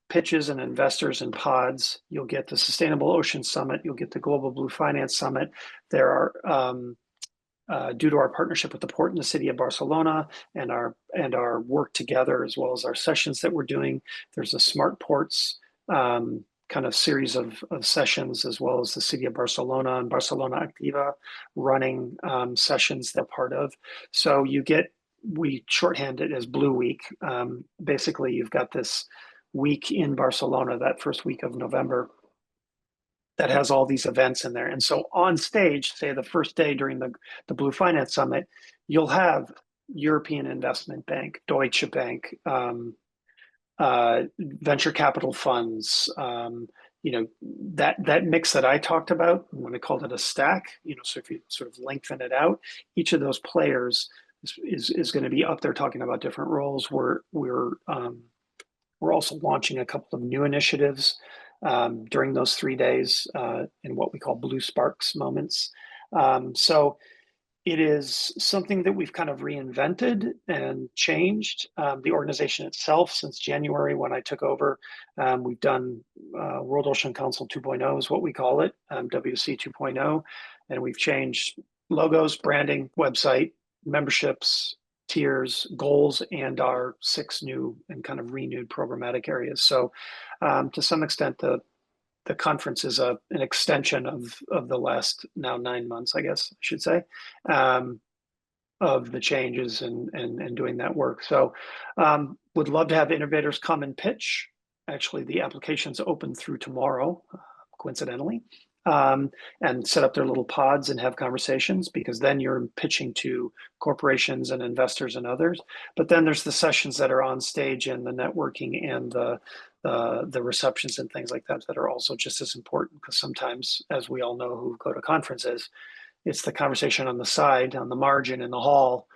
pitches and investors and pods. You'll get the Sustainable Ocean Summit. You'll get the Global Blue Finance Summit. There are due to our partnership with the port in the city of Barcelona and our work together, as well as our sessions that we're doing, there's a smart ports kind of series of sessions, as well as the city of Barcelona and Barcelona Activa running sessions they're part of. So we shorthand it as Blue Week. Basically, you've got this week in Barcelona, that first week of November, that has all these events in there. And so on stage, say the first day during the Blue Finance Summit, you'll have European Investment Bank, Deutsche Bank, venture capital funds, that mix that I talked about when I called it a stack, so if you sort of lengthen it out, each of those players is going to be up there talking about different roles. We're also launching a couple of new initiatives during those 3 days in what we call Blue Sparks moments. So it is something that we've kind of reinvented and changed. The organization itself, since January when I took over, we've done World Ocean Council 2.0 is what we call it, WC 2.0, and we've changed logos, branding, website, memberships, tiers, goals, and our 6 new and kind of renewed programmatic areas. So to some extent, the conference is an extension of the last now 9 months, I guess I should say, of the changes and doing that work. So would love to have innovators come and pitch. Actually, the application's open through tomorrow, coincidentally, and set up their little pods and have conversations, because then you're pitching to corporations and investors and others. But then there's the sessions that are on stage and the networking and the receptions and things like that are also just as important, because sometimes, as we all know who go to conferences, it's the conversation on the side, on the margin, in the hall,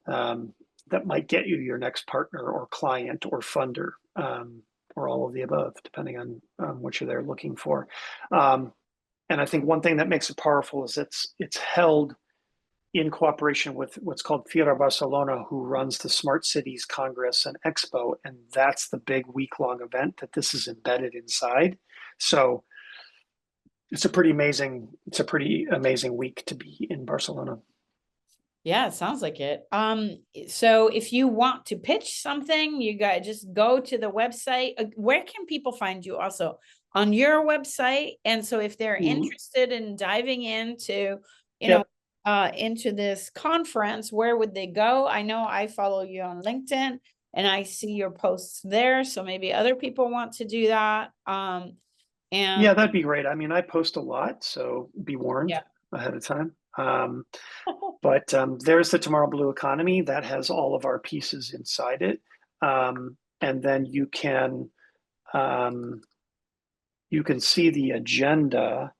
that might get you your next partner or client or funder, or all of the above, depending on what you're there looking for. And I think one thing that makes it powerful is it's held in cooperation with what's called Fiera Barcelona, who runs the Smart Cities Congress and Expo, and that's the big week-long event that this is embedded inside. So it's a pretty amazing week to be in Barcelona. Yeah, it sounds like it. So if you want to pitch something, you got just go to the website. Where can people find you also? On your website. And so if they're interested in diving into, you know, Yep. into this conference, where would they go? I know I follow you on LinkedIn and I see your posts there. So maybe other people want to do that. Yeah, And that'd be great. I mean, I post a lot, so be warned yeah. ahead of time. But there's the Tomorrow Blue Economy that has all of our pieces inside it. And then um, you can see the agenda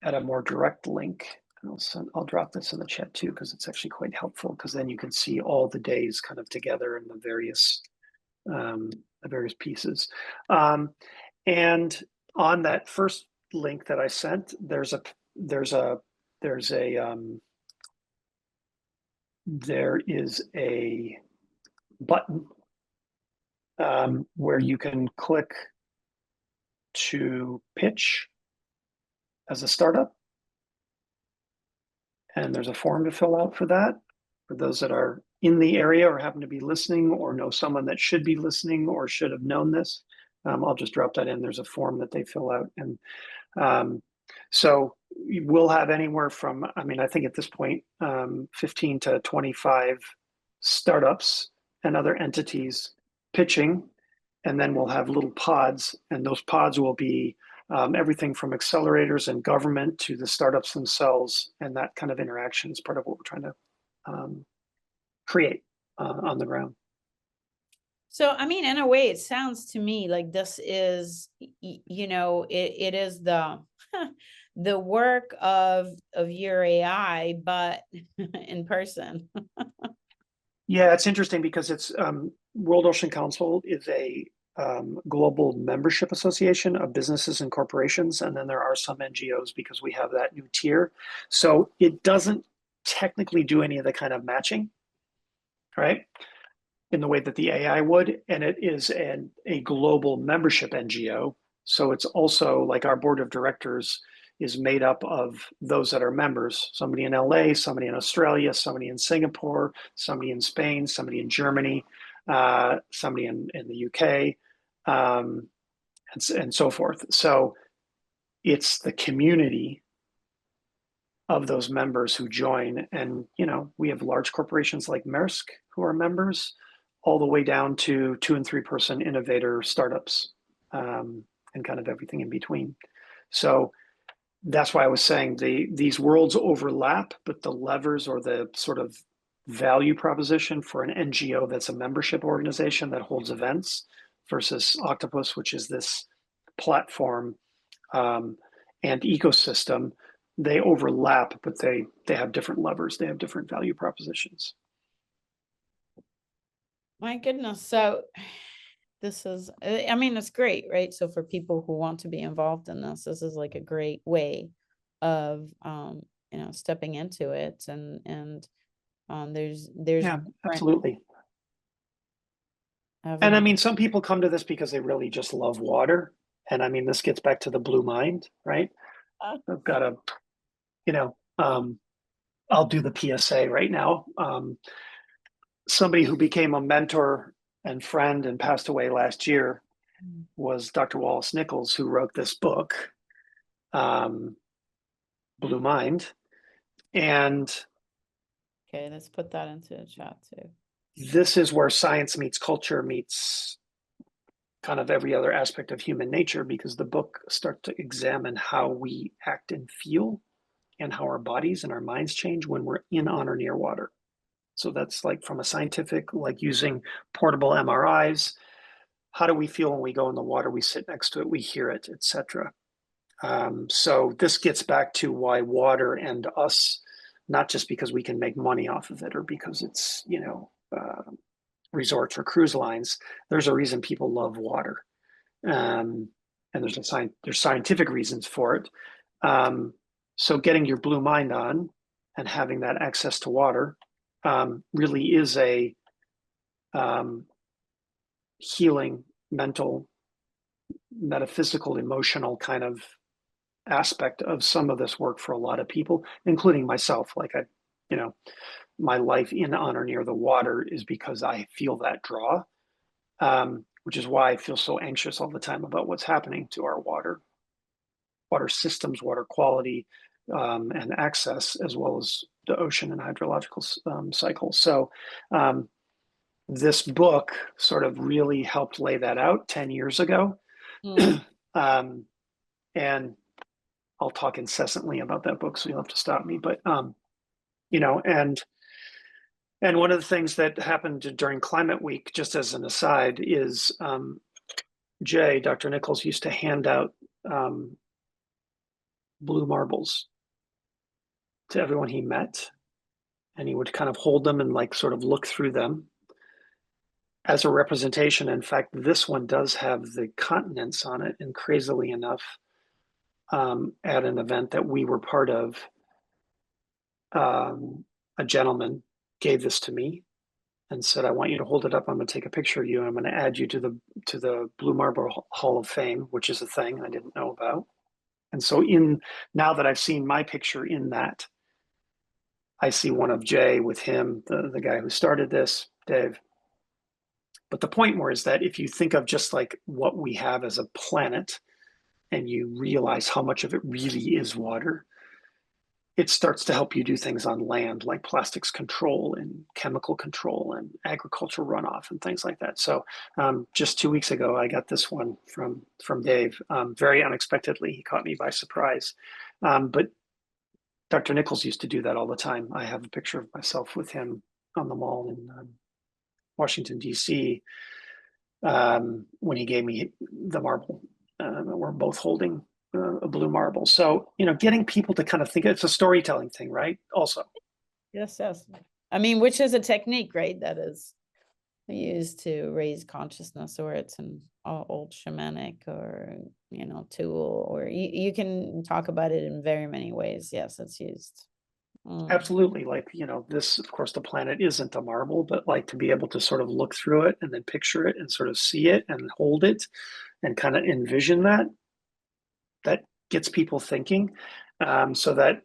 at a more direct link. And I'll drop this in the chat too, because it's actually quite helpful, because then you can see all the days kind of together and the various pieces. And on that first link that I sent, there's a there is a button where you can click to pitch as a startup, and there's a form to fill out for that, for those that are in the area or happen to be listening or know someone that should be listening or should have known this. I'll just drop that in. There's a form that they fill out, and so we'll have anywhere from, I mean, I think at this point, 15 to 25 startups and other entities pitching. And then we'll have little pods, and those pods will be everything from accelerators and government to the startups themselves. And that kind of interaction is part of what we're trying to create on the ground. So, I mean, in a way, it sounds to me like this is, you know, it is the the work of your AI, but in person. Yeah, it's interesting because it's World Ocean Council is a global membership association of businesses and corporations, and then there are some NGOs because we have that new tier. So it doesn't technically do any of the kind of matching, right, in the way that the AI would, and it is a global membership NGO. So it's also like our board of directors is made up of those that are members, somebody in LA, somebody in Australia, somebody in Singapore, somebody in Spain, somebody in Germany, somebody in the UK, and so forth. So it's the community of those members who join. And, you know, we have large corporations like Maersk who are members, all the way down to 2 and 3 person innovator startups, and kind of everything in between. So that's why I was saying these worlds overlap, but the levers or the sort of value proposition for an NGO that's a membership organization that holds events versus Okhtapus, which is this platform and ecosystem, they overlap, but they have different levers. They have different value propositions. My goodness. So this is, I mean, it's great, right? So for people who want to be involved in this is like a great way of, you know, stepping into it. And there's Yeah, different absolutely. And I mean, some people come to this because they really just love water. And I mean, this gets back to the blue mind, right? I've got a, you know, I'll do the PSA right now. Somebody who became a mentor and friend and passed away last year was Dr. Wallace Nichols, who wrote this book, Blue Mind. And Okay, let's put that into the chat too. this is where science meets culture meets kind of every other aspect of human nature, because the book starts to examine how we act and feel and how our bodies and our minds change when we're in, on, or near water. So that's like from a scientific, like using portable MRIs. How do we feel when we go in the water? We sit next to it, we hear it, etc. So this gets back to why water and us, not just because we can make money off of it or because it's, you know, resorts or cruise lines. There's a reason people love water, and there's scientific reasons for it. So getting your blue mind on and having that access to water really is a healing, mental, metaphysical, emotional kind of aspect of some of this work for a lot of people, including myself. Like you know, my life in, on, or near the water is because I feel that draw, which is why I feel so anxious all the time about what's happening to our water systems, water quality, and access, as well as the ocean and hydrological cycles. So this book sort of really helped lay that out 10 years ago. Mm. And I'll talk incessantly about that book, so you'll have to stop me. But you know, and one of the things that happened during Climate Week, just as an aside, is Dr. Nichols used to hand out blue marbles to everyone he met, and he would kind of hold them and like sort of look through them as a representation. In fact, this one does have the continents on it, and crazily enough, at an event that we were part of, a gentleman gave this to me and said, "I want you to hold it up. I'm going to take a picture of you. And I'm going to add you to the Blue Marble Hall of Fame," which is a thing I didn't know about. And so, now that I've seen my picture in that, I see one of Jay with him, the guy who started this, Dave. But the point more is that if you think of just like what we have as a planet, and you realize how much of it really is water, it starts to help you do things on land like plastics control and chemical control and agricultural runoff and things like that. So just 2 weeks ago, I got this one from Dave, very unexpectedly. He caught me by surprise. But Dr. Nichols used to do that all the time. I have a picture of myself with him on the mall in Washington, D.C. When he gave me the marble. We're both holding a blue marble. So, getting people to kind of think it's a storytelling thing, right? Also. Yes, yes. I mean, which is a technique, right? That is used to raise consciousness, or it's an old shamanic or, tool, or you can talk about it in very many ways. Yes, it's used. Absolutely. Like, this, of course, the planet isn't a marble, but like to be able to sort of look through it and then picture it and sort of see it and hold it and kind of envision that gets people thinking. So that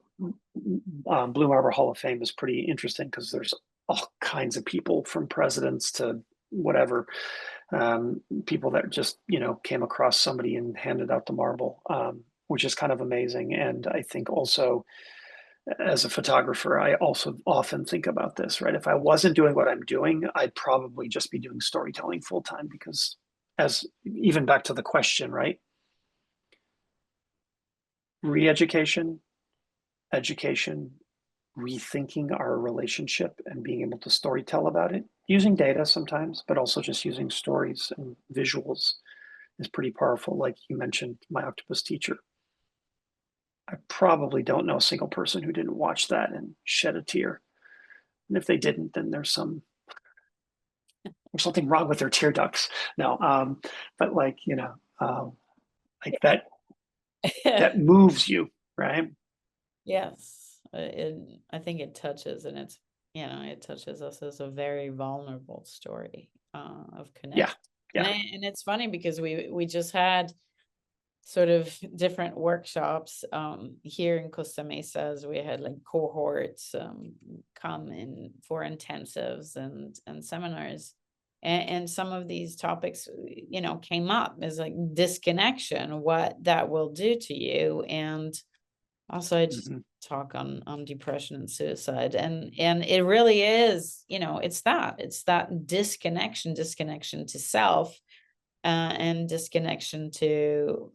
Blue Marble Hall of Fame is pretty interesting because there's all kinds of people, from presidents to whatever, people that just, came across somebody and handed out the marble, which is kind of amazing. And I think also, as a photographer, I also often think about this, right? If I wasn't doing what I'm doing, I'd probably just be doing storytelling full time, because as even back to the question, right? Re-education, education, rethinking our relationship and being able to storytell about it, using data sometimes, but also just using stories and visuals is pretty powerful. Like you mentioned, my octopus teacher. I probably don't know a single person who didn't watch that and shed a tear. And if they didn't, then there's something wrong with their tear ducts. No, but like, like that moves you, right? Yes, I think it touches, and it touches us as a very vulnerable story of Yeah. connection. Yeah. And it's funny because we just had sort of different workshops here in Costa Mesa, as we had like cohorts come in for intensives and seminars. And some of these topics, came up as like disconnection, what that will do to you. And also I just talk on depression and suicide. And it really is, it's that disconnection to self, and disconnection to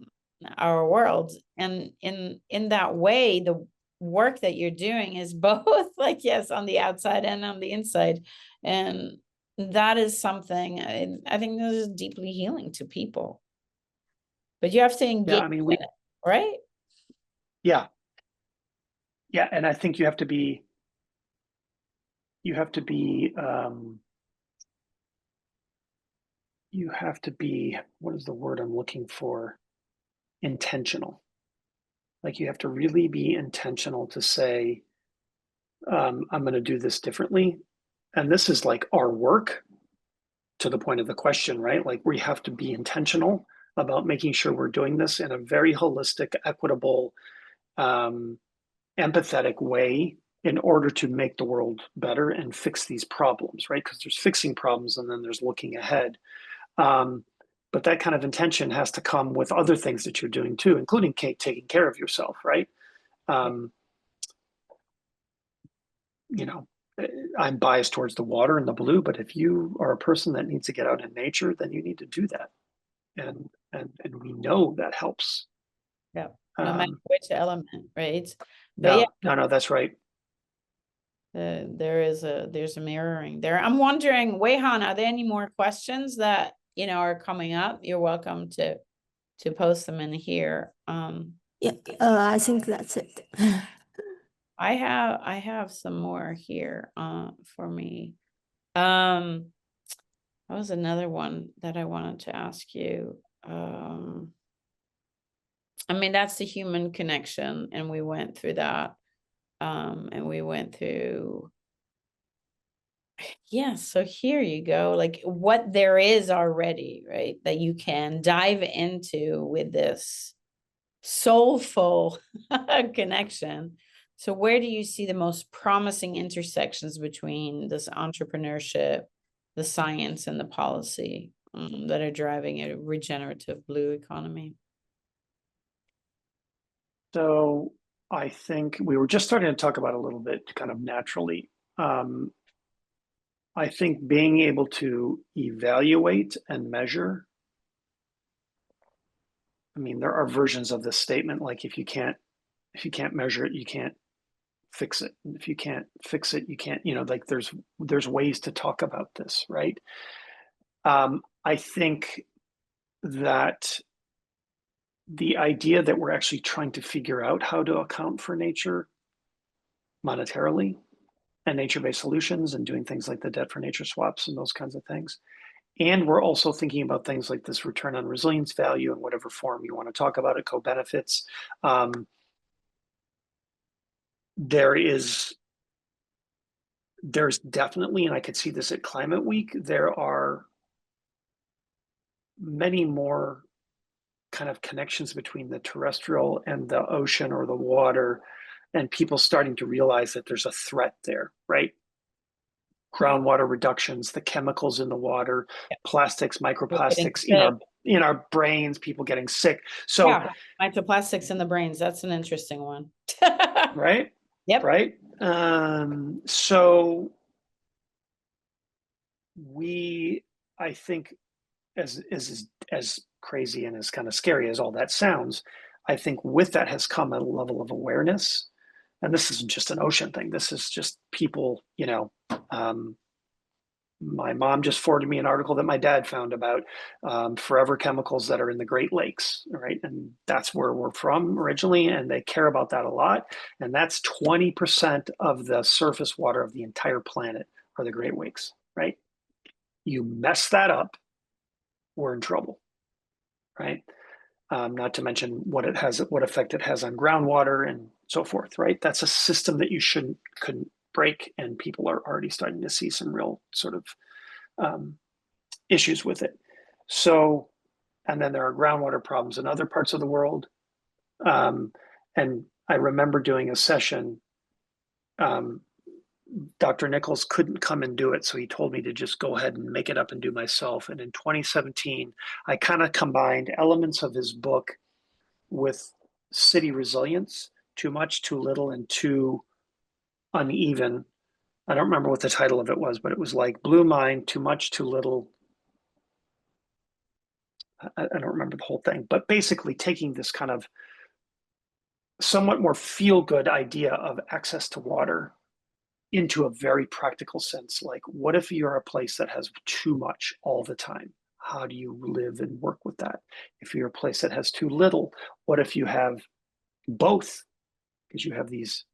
our world. And in that way, the work that you're doing is both like, yes, on the outside and on the inside. And that is something I think this is deeply healing to people. But you have to engage I mean, in it, right? yeah. Yeah. And I think you have to be, you have to be, what is the word I'm looking for? Intentional. Like you have to really be intentional to say, I'm going to do this differently. And this is like our work, to the point of the question, right? Like we have to be intentional about making sure we're doing this in a very holistic, equitable, empathetic way in order to make the world better and fix these problems, right? Because there's fixing problems and then there's looking ahead. But that kind of intention has to come with other things that you're doing too, including taking care of yourself, right? You know, I'm biased towards the water and the blue, but if you are a person that needs to get out in nature, then you need to do that. And we know that helps. Yeah, no matter which element, right? But No, yeah, no, that's right. there's a mirroring there. I'm wondering, Wei-Han, are there any more questions that are coming up? You're welcome to post them in here. Yeah, I think that's it. I have some more here for me. That was another one that I wanted to ask you. I mean, that's the human connection, and we went through that. And we went through, yeah, so here you go, like what there is already, right, that you can dive into with this soulful connection. So where do you see the most promising intersections between this entrepreneurship, the science, and the policy that are driving a regenerative blue economy? So I think we were just starting to talk about it a little bit kind of naturally. I think being able to evaluate and measure. I mean, there are versions of this statement, like if you can't measure it, you can't fix it. And if you can't fix it, you can't, like there's ways to talk about this, right? I think that the idea that we're actually trying to figure out how to account for nature monetarily and nature-based solutions and doing things like the debt for nature swaps and those kinds of things. And we're also thinking about things like this return on resilience value in whatever form you want to talk about it, co-benefits. There's definitely, and I could see this at Climate Week, there are many more kind of connections between the terrestrial and the ocean or the water, and people starting to realize that there's a threat there, right? Groundwater reductions, the chemicals in the water, plastics, microplastics in our brains, people getting sick. So yeah, microplastics in the brains, that's an interesting one. right? Yep. Right. So I think as crazy and as kind of scary as all that sounds, I think with that has come a level of awareness. And this isn't just an ocean thing. This is just people, my mom just forwarded me an article that my dad found about forever chemicals that are in the Great Lakes, right? And that's where we're from originally, and they care about that a lot. And that's 20% of the surface water of the entire planet are the Great Lakes, right? You mess that up, we're in trouble, right? Not to mention what effect it has on groundwater and so forth, right? That's a system that you couldn't break, and people are already starting to see some real sort of issues with it. So, and then there are groundwater problems in other parts of the world. And I remember doing a session. Dr. Nichols couldn't come and do it, so he told me to just go ahead and make it up and do myself. And in 2017, I kind of combined elements of his book with city resilience, too much, too little, and too uneven. I don't remember what the title of it was, but it was like Blue Mind, too much, too little. I don't remember the whole thing, but basically taking this kind of somewhat more feel-good idea of access to water into a very practical sense. Like, what if you're a place that has too much all the time? How do you live and work with that? If you're a place that has too little, what if you have both? Because you have these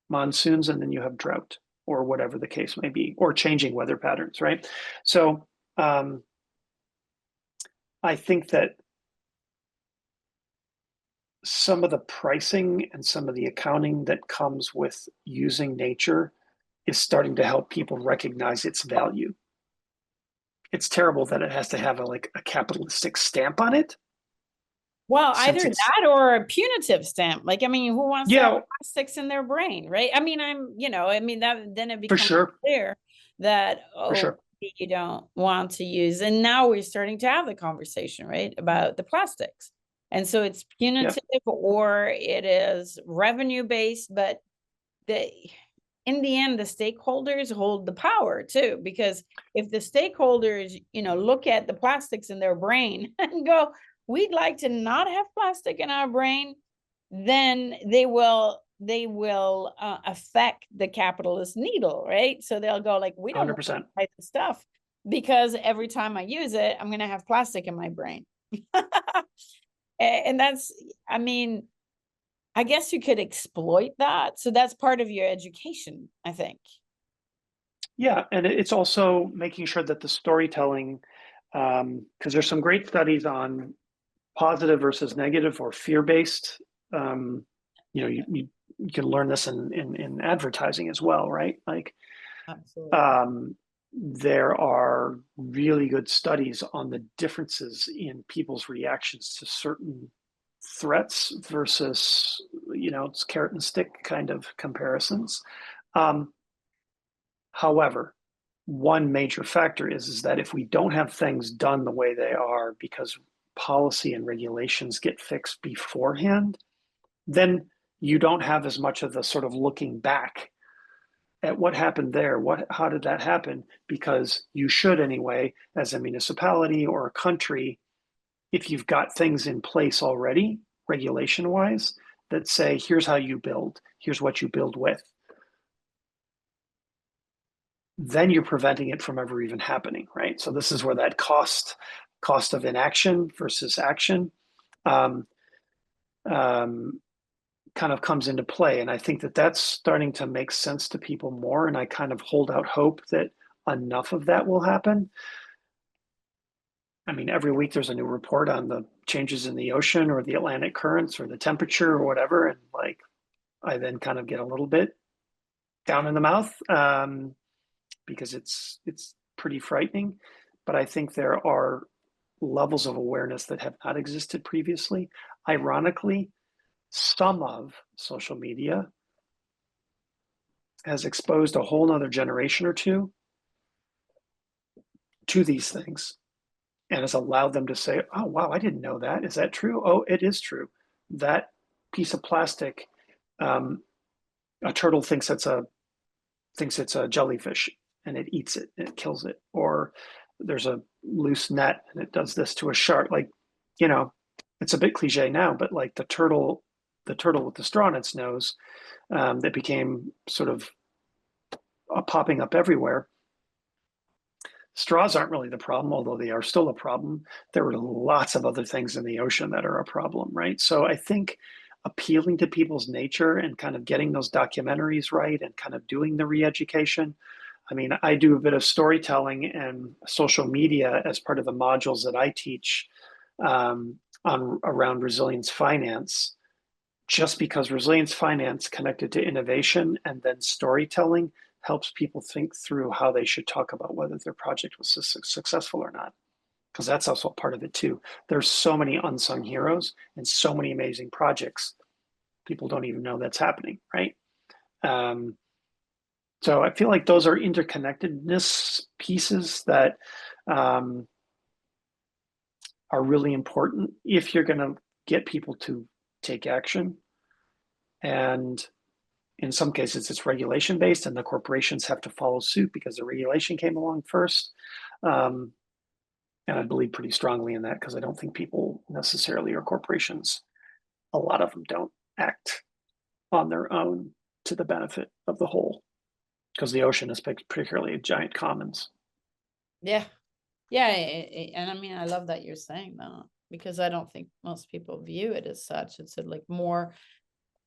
monsoons and then you have drought, or whatever the case may be, or changing weather patterns, right? So I think that some of the pricing and some of the accounting that comes with using nature is starting to help people recognize its value. It's terrible that it has to have a capitalistic stamp on it, Well, since either it's that or a punitive stamp. Like, I mean, who wants to yeah, have plastics in their brain, right? I mean, that then it for becomes sure, clear that, for oh, sure. you don't want to use. And now we're starting to have the conversation, right, about the plastics. And so it's punitive or it is revenue based, but in the end, the stakeholders hold the power too, because if the stakeholders, look at the plastics in their brain and go, we'd like to not have plastic in our brain, then they will affect the capitalist needle, right? So they'll go like, we don't want 100%. to buy the stuff because every time I use it, I'm going to have plastic in my brain. And that's, I mean, I guess you could exploit that. So that's part of your education, I think. Yeah, and it's also making sure that the storytelling, because there's some great studies on positive versus negative or fear-based. You can learn this in advertising as well, right? Like, Absolutely. there are really good studies on the differences in people's reactions to certain threats versus, it's carrot and stick kind of comparisons. However, one major factor is that if we don't have things done the way they are because policy and regulations get fixed beforehand, then you don't have as much of the sort of looking back at what happened there. How did that happen? Because you should anyway, as a municipality or a country, if you've got things in place already, regulation wise, that say, here's how you build, here's what you build with, then you're preventing it from ever even happening, right? So this is where that cost of inaction versus action um, kind of comes into play. And I think that that's starting to make sense to people more. And I kind of hold out hope that enough of that will happen. I mean, every week there's a new report on the changes in the ocean or the Atlantic currents or the temperature or whatever. And like, I then kind of get a little bit down in the mouth because it's pretty frightening. But I think there are levels of awareness that have not existed previously. Ironically, some of social media has exposed a whole nother generation or two to these things and has allowed them to say, oh, wow, I didn't know that. Is that true? Oh, it is true. That piece of plastic, a turtle thinks it's a jellyfish and it eats it and it kills it. Or there's a loose net and it does this to a shark. Like, it's a bit cliche now, but like the turtle with the straw in its nose, that became sort of popping up everywhere. Straws aren't really the problem, although they are still a problem. There are lots of other things in the ocean that are a problem, right? So I think appealing to people's nature and kind of getting those documentaries right and kind of doing the re-education. I mean, I do a bit of storytelling and social media as part of the modules that I teach around resilience finance, just because resilience finance connected to innovation and then storytelling helps people think through how they should talk about whether their project was successful or not. Because that's also part of it too. There's so many unsung heroes and so many amazing projects. People don't even know that's happening, right? So I feel like those are interconnectedness pieces that are really important if you're going to get people to take action. And in some cases, it's regulation based, and the corporations have to follow suit because the regulation came along first. And I believe pretty strongly in that because I don't think people necessarily, or corporations, a lot of them don't act on their own to the benefit of the whole, because the ocean is particularly a giant commons. Yeah. Yeah. And I mean, I love that you're saying that because I don't think most people view it as such. It's like more,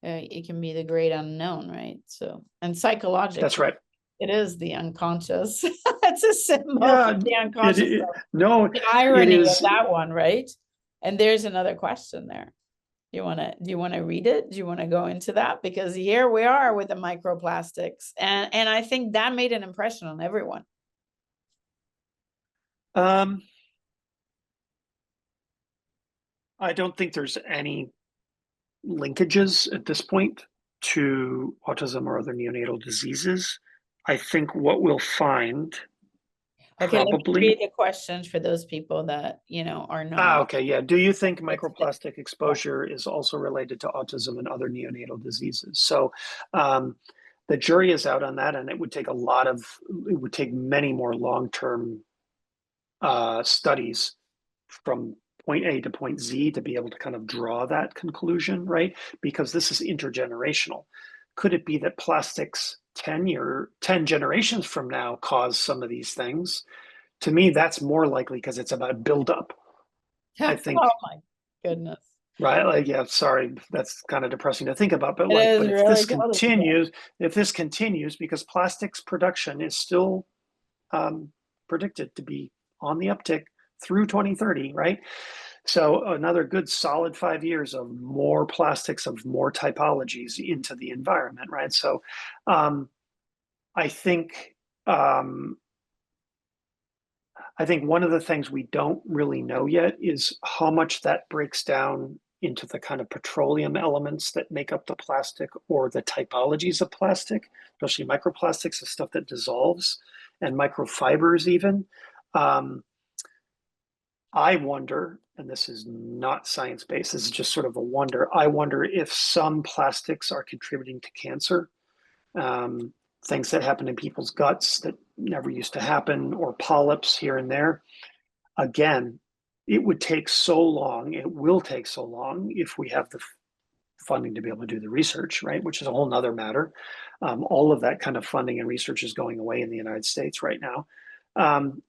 it can be the great unknown, right? So, and psychologically, That's right. it is the unconscious. It's a symbol Yeah, of the unconscious. no, The irony it of is. that one, right? And there's another question there. Do you want to read it? Do you want to go into that? Because here we are with the microplastics, and I think that made an impression on everyone. I don't think there's any linkages at this point to autism or other neonatal diseases. I think what we'll find Okay, let me probably. read the questions for those people that, are not. Okay, yeah. Do you think What's the- microplastic exposure is also related to autism and other neonatal diseases? So the jury is out on that, and it would take many more long-term studies from point A to point Z to be able to kind of draw that conclusion, right? Because this is intergenerational. Could it be that plastics 10 generations from now cause some of these things? To me, that's more likely because it's about buildup. I think. Oh my goodness. Right, like, yeah, sorry, that's kind of depressing to think about, but It is if really good. this continues, because plastics production is still predicted to be on the uptick through 2030, right? So another good solid 5 years of more plastics, of more typologies into the environment, right? So I think one of the things we don't really know yet is how much that breaks down into the kind of petroleum elements that make up the plastic, or the typologies of plastic, especially microplastics, the stuff that dissolves, and microfibers even. I wonder, and this is not science-based, this is just sort of a wonder, I wonder if some plastics are contributing to cancer. Things that happen in people's guts that never used to happen, or polyps here and there. Again, it would take so long, it will take so long if we have the funding to be able to do the research, right? Which is a whole nother matter. All of that kind of funding and research is going away in the United States right now.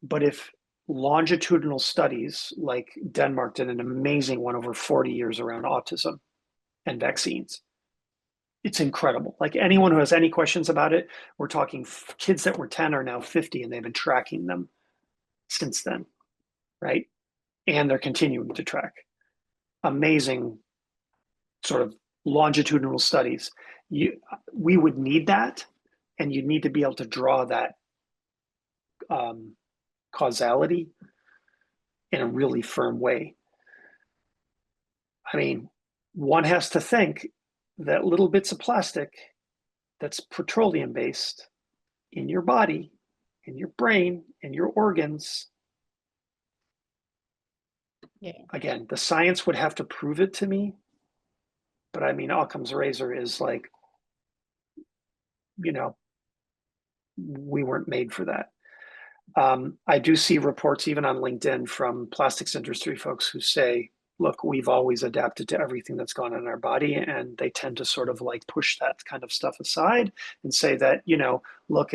But if longitudinal studies, like Denmark did an amazing one over 40 years around autism and vaccines, it's incredible. Like, anyone who has any questions about it, we're talking kids that were 10 are now 50, and they've been tracking them since then, right? And they're continuing to track. Amazing sort of longitudinal studies. We would need that, and you need to be able to draw that causality in a really firm way. I mean, one has to think that little bits of plastic that's petroleum based in your body, in your brain, in your organs. Yeah. Again, the science would have to prove it to me. But I mean, Occam's razor is like, we weren't made for that. I do see reports even on LinkedIn from plastics industry folks who say, look, we've always adapted to everything that's gone on in our body. And they tend to sort of like push that kind of stuff aside and say that, look,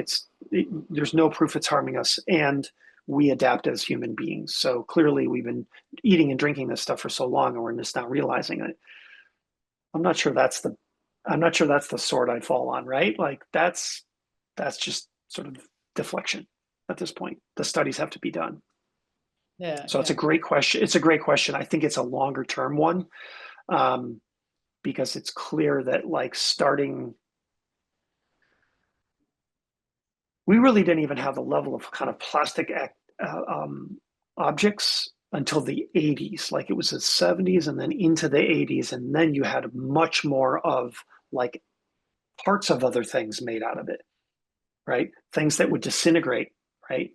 there's no proof it's harming us, and we adapt as human beings. So clearly we've been eating and drinking this stuff for so long, and we're just not realizing it. I'm not sure that's the sword I'd fall on, right? Like, that's just sort of deflection at this point. The studies have to be done. Yeah. So it's a great question. It's a great question. I think it's a longer term one, because it's clear that, like, we really didn't even have the level of kind of plastic objects until the 80s. Like, it was the 70s and then into the 80s, and then you had much more of like parts of other things made out of it, right? Things that would disintegrate, right?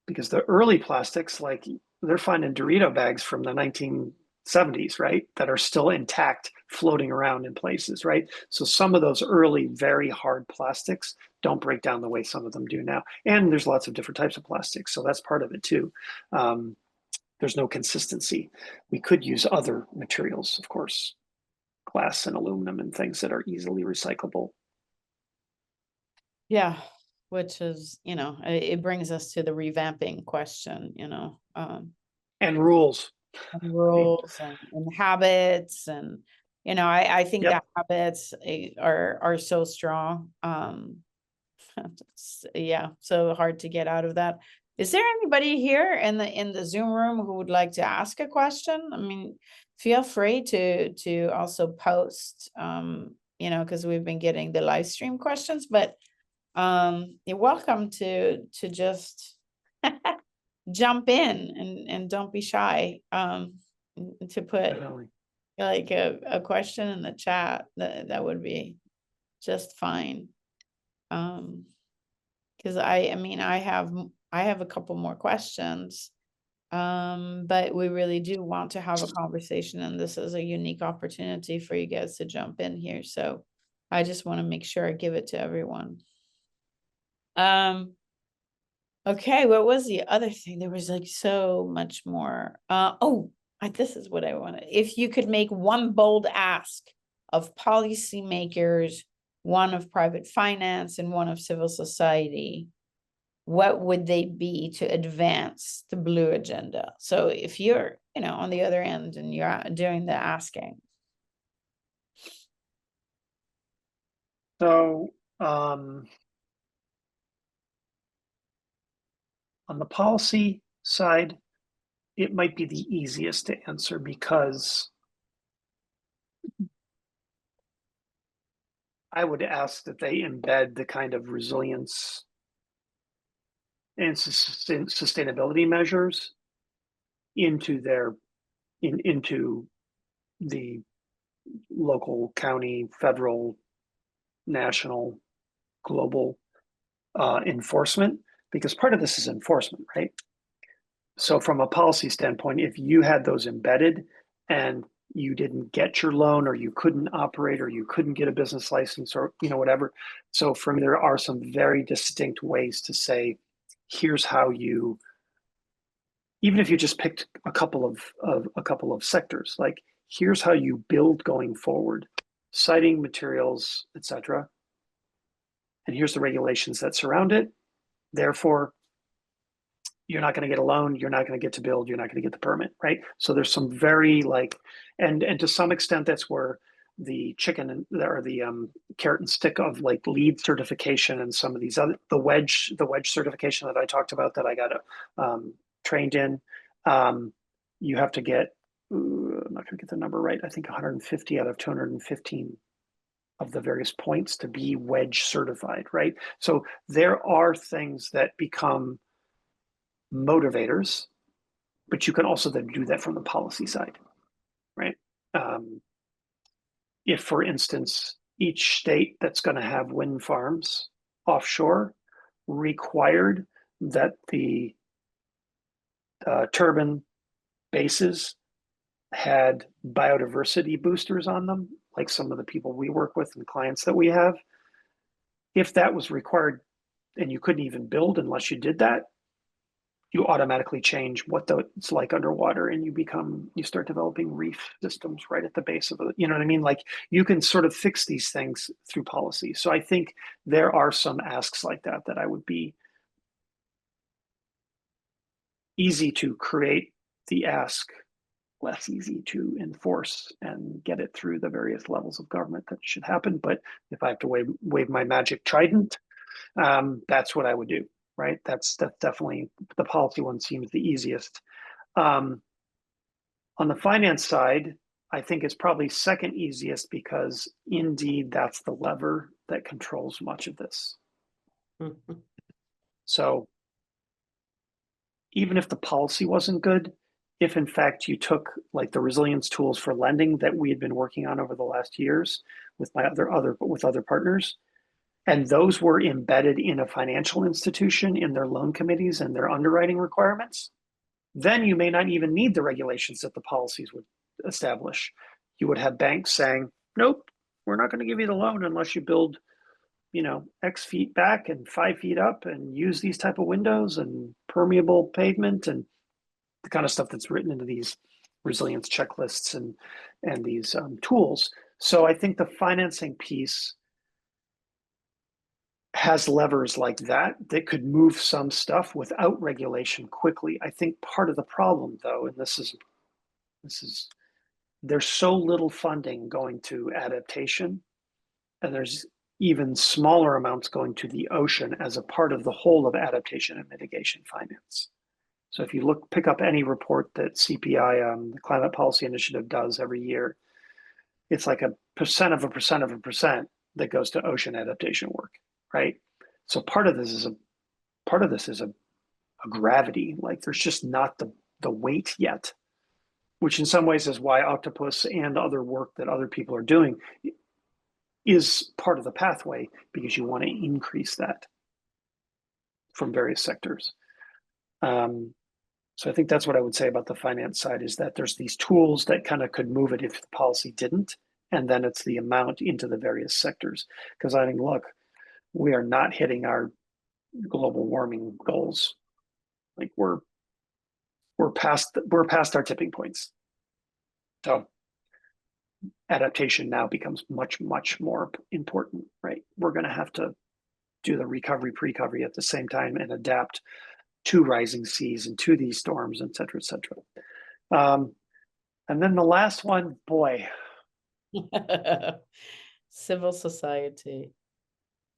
Because the early plastics, like, they're finding Dorito bags from the 1970s, right, that are still intact, floating around in places, right? So some of those early, very hard plastics don't break down the way some of them do now. And there's lots of different types of plastics, so that's part of it too. There's no consistency. We could use other materials, of course, glass and aluminum and things that are easily recyclable. Yeah, which is, it brings us to the revamping question, And rules. and rules and habits, and I think Yep. that habits are so strong. Yeah, so hard to get out of that. Is there anybody here in the Zoom room who would like to ask a question? I mean, feel free to also post, because we've been getting the live stream questions, but you're welcome to just jump in and don't be shy to put Definitely. like a question in the chat. That would be just fine. Because I mean, I have a couple more questions, but we really do want to have a conversation, and this is a unique opportunity for you guys to jump in here. So I just want to make sure I give it to everyone. Okay, what was the other thing? There was like so much more. This is what I wanted. If you could make one bold ask of policymakers, one of private finance and one of civil society, what would they be to advance the blue agenda? So if you're, on the other end and you're doing the asking. So on the policy side, it might be the easiest to answer because I would ask that they embed the kind of resilience and sustainability measures into into the local, county, federal, national, global enforcement, because part of this is enforcement, right? So from a policy standpoint, if you had those embedded and you didn't get your loan, or you couldn't operate, or you couldn't get a business license, or whatever. So there are some very distinct ways to say, here's how you, even if you just picked a couple of sectors, like here's how you build going forward, citing materials, etc. And here's the regulations that surround it. Therefore, you're not going to get a loan, you're not going to get to build, you're not going to get the permit, right? So there's some very and to some extent that's where the chicken or the carrot and stick of like LEED certification and some of these other, the wedge certification that I talked about that I got trained in. You have to get, I'm not going to get the number right, I think 150 out of 215 of the various points to be wedge certified, right? So there are things that become motivators, but you can also then do that from the policy side, right? If, for instance, each state that's going to have wind farms offshore required that the turbine bases had biodiversity boosters on them, like some of the people we work with and clients that we have, if that was required and you couldn't even build unless you did that, you automatically change what it's like underwater, and you start developing reef systems right at the base of it. You know what I mean? Like you can sort of fix these things through policy. So I think there are some asks like that I would be easy to create the ask, less easy to enforce and get it through the various levels of government that should happen. But if I have to wave my magic trident, that's what I would do. Right, that's definitely the policy one seems the easiest. On the finance side, I think it's probably second easiest because indeed that's the lever that controls much of this. Mm-hmm. So even if the policy wasn't good, if in fact you took like the resilience tools for lending that we had been working on over the last years with my other partners, and those were embedded in a financial institution in their loan committees and their underwriting requirements, then you may not even need the regulations that the policies would establish. You would have banks saying, nope, we're not going to give you the loan unless you build, X feet back and 5 feet up and use these type of windows and permeable pavement and the kind of stuff that's written into these resilience checklists and these tools. So I think the financing piece has levers like that could move some stuff without regulation quickly. I think part of the problem, though, and this is there's so little funding going to adaptation, and there's even smaller amounts going to the ocean as a part of the whole of adaptation and mitigation finance. So if you pick up any report that CPI, the Climate Policy Initiative, does every year, it's like a percent of a percent of a percent that goes to ocean adaptation work. Right. So part of this is a gravity. Like there's just not the weight yet, which in some ways is why Okhtapus and other work that other people are doing is part of the pathway, because you want to increase that from various sectors. So I think that's what I would say about the finance side, is that there's these tools that kind of could move it if the policy didn't, and then it's the amount into the various sectors. Because I think, look, we are not hitting our global warming goals. Like we're past our tipping points. So adaptation now becomes much, much more important, right? We're going to have to do the recovery, precovery at the same time and adapt to rising seas and to these storms, et cetera, et cetera. And then the last one, boy. Civil society.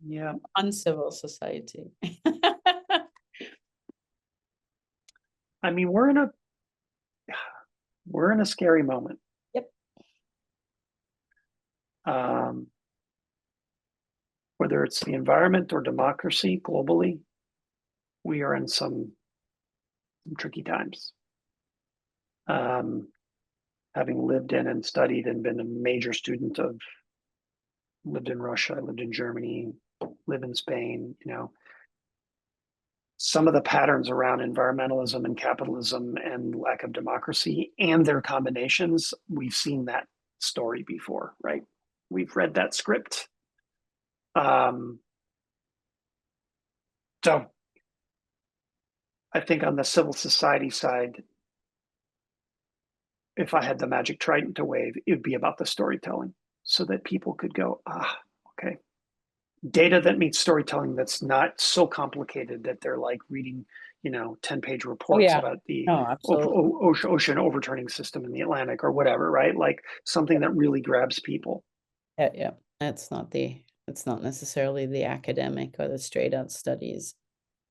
Yeah. Uncivil society. I mean, we're in a scary moment. Yep. Whether it's the environment or democracy globally, we are in some tricky times. Having lived in and studied and been a major student of, lived in Russia, lived in Germany, lived in Spain, you know, some of the patterns around environmentalism and capitalism and lack of democracy and their combinations, we've seen that story before, right? We've read that script. So I think on the civil society side, if I had the magic trident to wave, it would be about the storytelling, so that people could go, okay. Data that meets storytelling, that's not so complicated that they're like reading, 10-page reports about the ocean overturning system in the Atlantic or whatever, right? Like something that really grabs people. Yeah. It's not necessarily the academic or the straight out studies.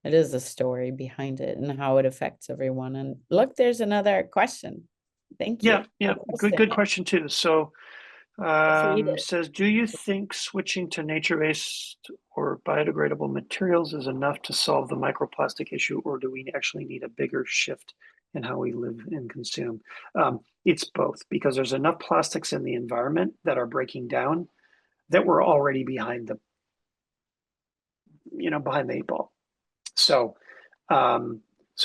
It is the story behind it and how it affects everyone. And look, there's another question. Thank you. Yeah. Good question too. So says, do you think switching to nature-based or biodegradable materials is enough to solve the microplastic issue, or do we actually need a bigger shift in how we live and consume? It's both, because there's enough plastics in the environment that are breaking down that we're already behind the eight ball. So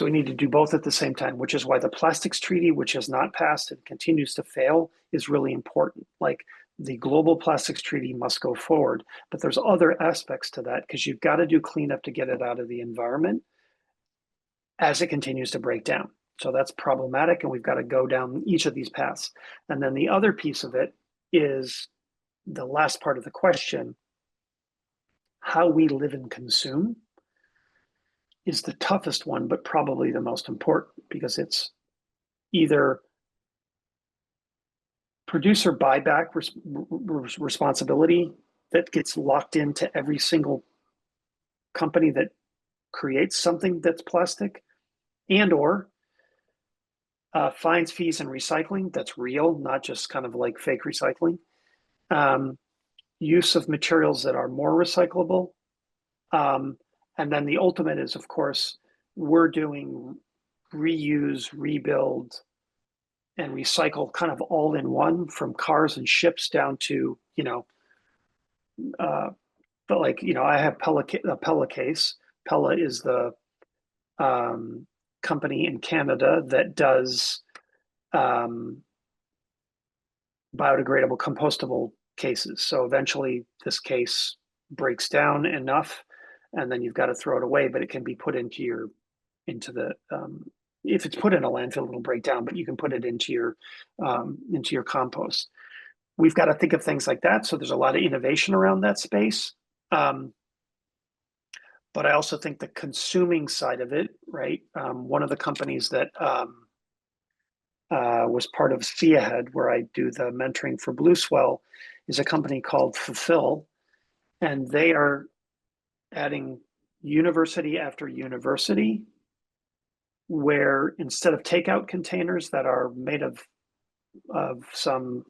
we need to do both at the same time, which is why the plastics treaty, which has not passed and continues to fail, is really important. Like the global plastics treaty must go forward, but there's other aspects to that, because you've got to do cleanup to get it out of the environment as it continues to break down. So that's problematic, and we've got to go down each of these paths. And then the other piece of it is the last part of the question: how we live and consume is the toughest one, but probably the most important, because it's either producer buyback responsibility that gets locked into every single company that creates something that's plastic, and or fines, fees, and recycling that's real, not just kind of like fake recycling. Use of materials that are more recyclable. And then the ultimate is, of course, we're doing reuse, rebuild, and recycle kind of all in one, from cars and ships down to, but like, I have a Pella case. Pella is the company in Canada that does biodegradable, compostable cases. So eventually this case breaks down enough, and then you've got to throw it away, but it can be put into the if it's put in a landfill, it'll break down, but you can put it into your compost. We've got to think of things like that. So there's a lot of innovation around that space. But I also think the consuming side of it, right? One of the companies that was part of Sea Ahead, where I do the mentoring for Blue Swell, is a company called Fulfill, and they are adding university after university, where instead of takeout containers that are made of some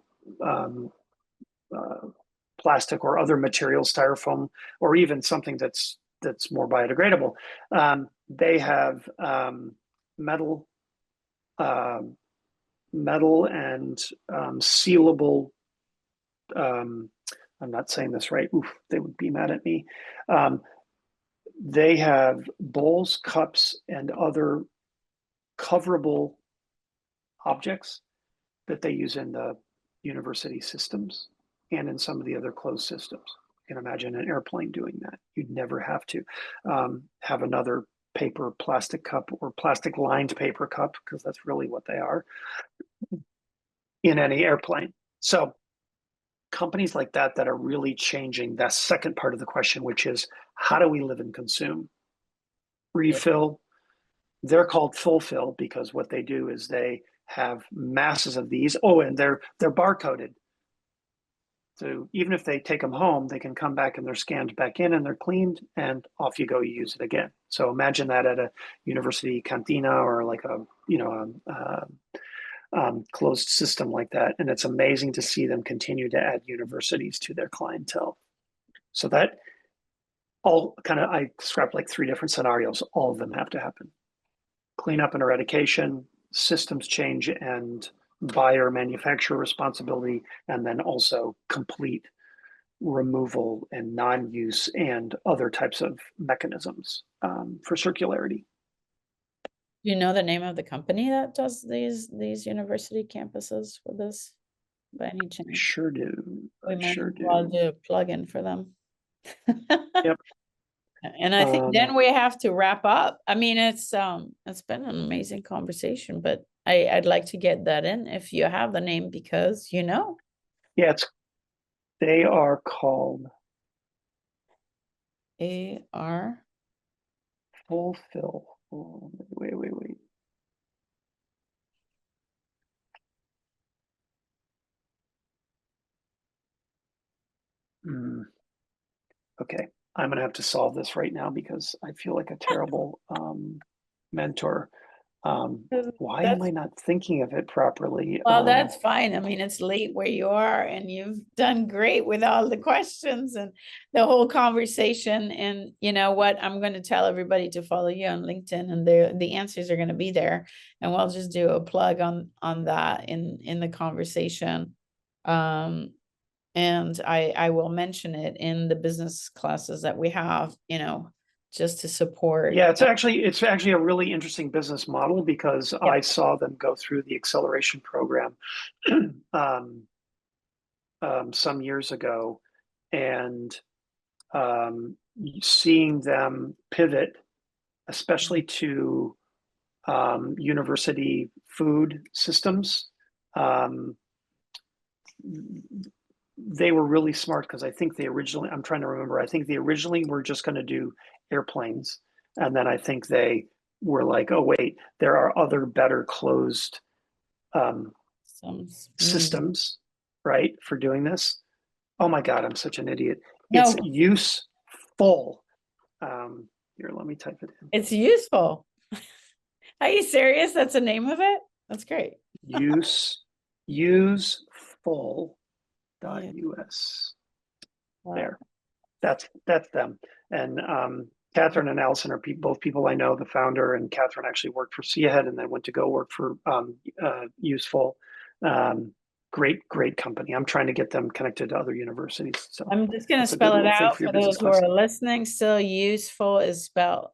plastic or other materials, styrofoam, or even something that's more biodegradable, they have metal and sealable. I'm not saying this right. Oof, they would be mad at me. They have bowls, cups, and other coverable objects that they use in the university systems and in some of the other closed systems. You can imagine an airplane doing that. You'd never have to have another paper plastic cup or plastic lined paper cup, because that's really what they are, in any airplane. So companies like that are really changing that second part of the question, which is, how do we live and consume? Refill. They're called fulfill because what they do is they have masses of these. Oh, and they're barcoded. So even if they take them home, they can come back and they're scanned back in and they're cleaned, and off you go, you use it again. So imagine that at a university cantina or like a, closed system like that. And it's amazing to see them continue to add universities to their clientele. So that all kind of, I described like 3 different scenarios. All of them have to happen. Cleanup and eradication, systems change and buyer manufacturer responsibility, and then also complete removal and non-use and other types of mechanisms for circularity. Do you know the name of the company that does these university campuses with this, by any chance? I sure do. We I might sure as well do. do a plug-in for them. Yep. And I think then we have to wrap up. I mean, it's been an amazing conversation, but I'd like to get that in if you have the name, because Yeah, they are called AR Fulfill. Oh, wait. Okay, I'm gonna have to solve this right now because I feel like a terrible mentor. Why am I not thinking of it properly? Well, that's fine. I mean, it's late where you are, and you've done great with all the questions and the whole conversation. And you know what? I'm going to tell everybody to follow you on LinkedIn, and the answers are going to be there. And we'll just do a plug on that in the conversation. And I will mention it in the business classes that we have, just to support. Yeah, it's actually a really interesting business model, because I saw them go through the acceleration program some years ago, and seeing them pivot, especially to university food systems. They were really smart, because I think I'm trying to remember, I think they originally were just going to do airplanes. And then I think they were like, oh, wait, there are other better closed systems, right, for doing this. Oh my God, I'm such an idiot. It's useful. Here, let me type it in. It's useful. Are you serious? That's the name of it? That's great. Useful.us. Wow. There. That's them. And Catherine and Allison are both people I know. The founder and Catherine actually worked for Seahead and then went to go work for Useful. Great company. I'm trying to get them connected to other universities. So I'm just going to spell it out for those who are listening. Still, useful is spelled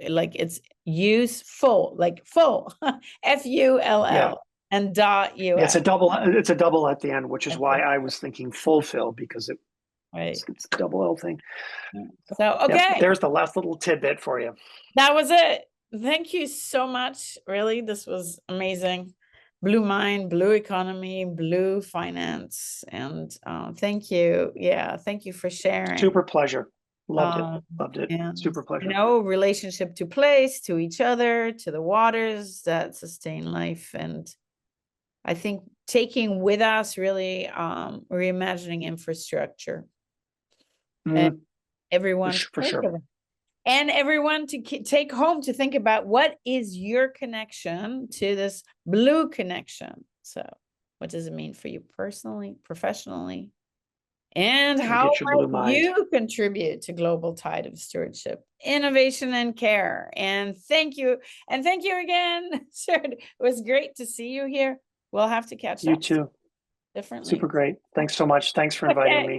like it's useful, like full, FULL, yeah. and .us. It's a double at the end, which is why I was thinking fulfill, because it's a double L thing. So, okay. Yep, there's the last little tidbit for you. That was it. Thank you so much. Really, this was amazing. Blue mind, blue economy, blue finance. And thank you. Yeah, thank you for sharing. Super pleasure. Loved it. And, super pleasure. Relationship to place, to each other, to the waters that sustain life. And I think taking with us really reimagining infrastructure. And everyone for sure. And everyone to take home to think about, what is your connection to this blue connection? So what does it mean for you personally, professionally, And And how get your blue might mind. you contribute to global tide of stewardship, innovation, and care? And thank you. And thank you again, Stewart. It was great to see you here. We'll have to catch You up too. differently. Super great. Thanks so much. Thanks for inviting Okay. me.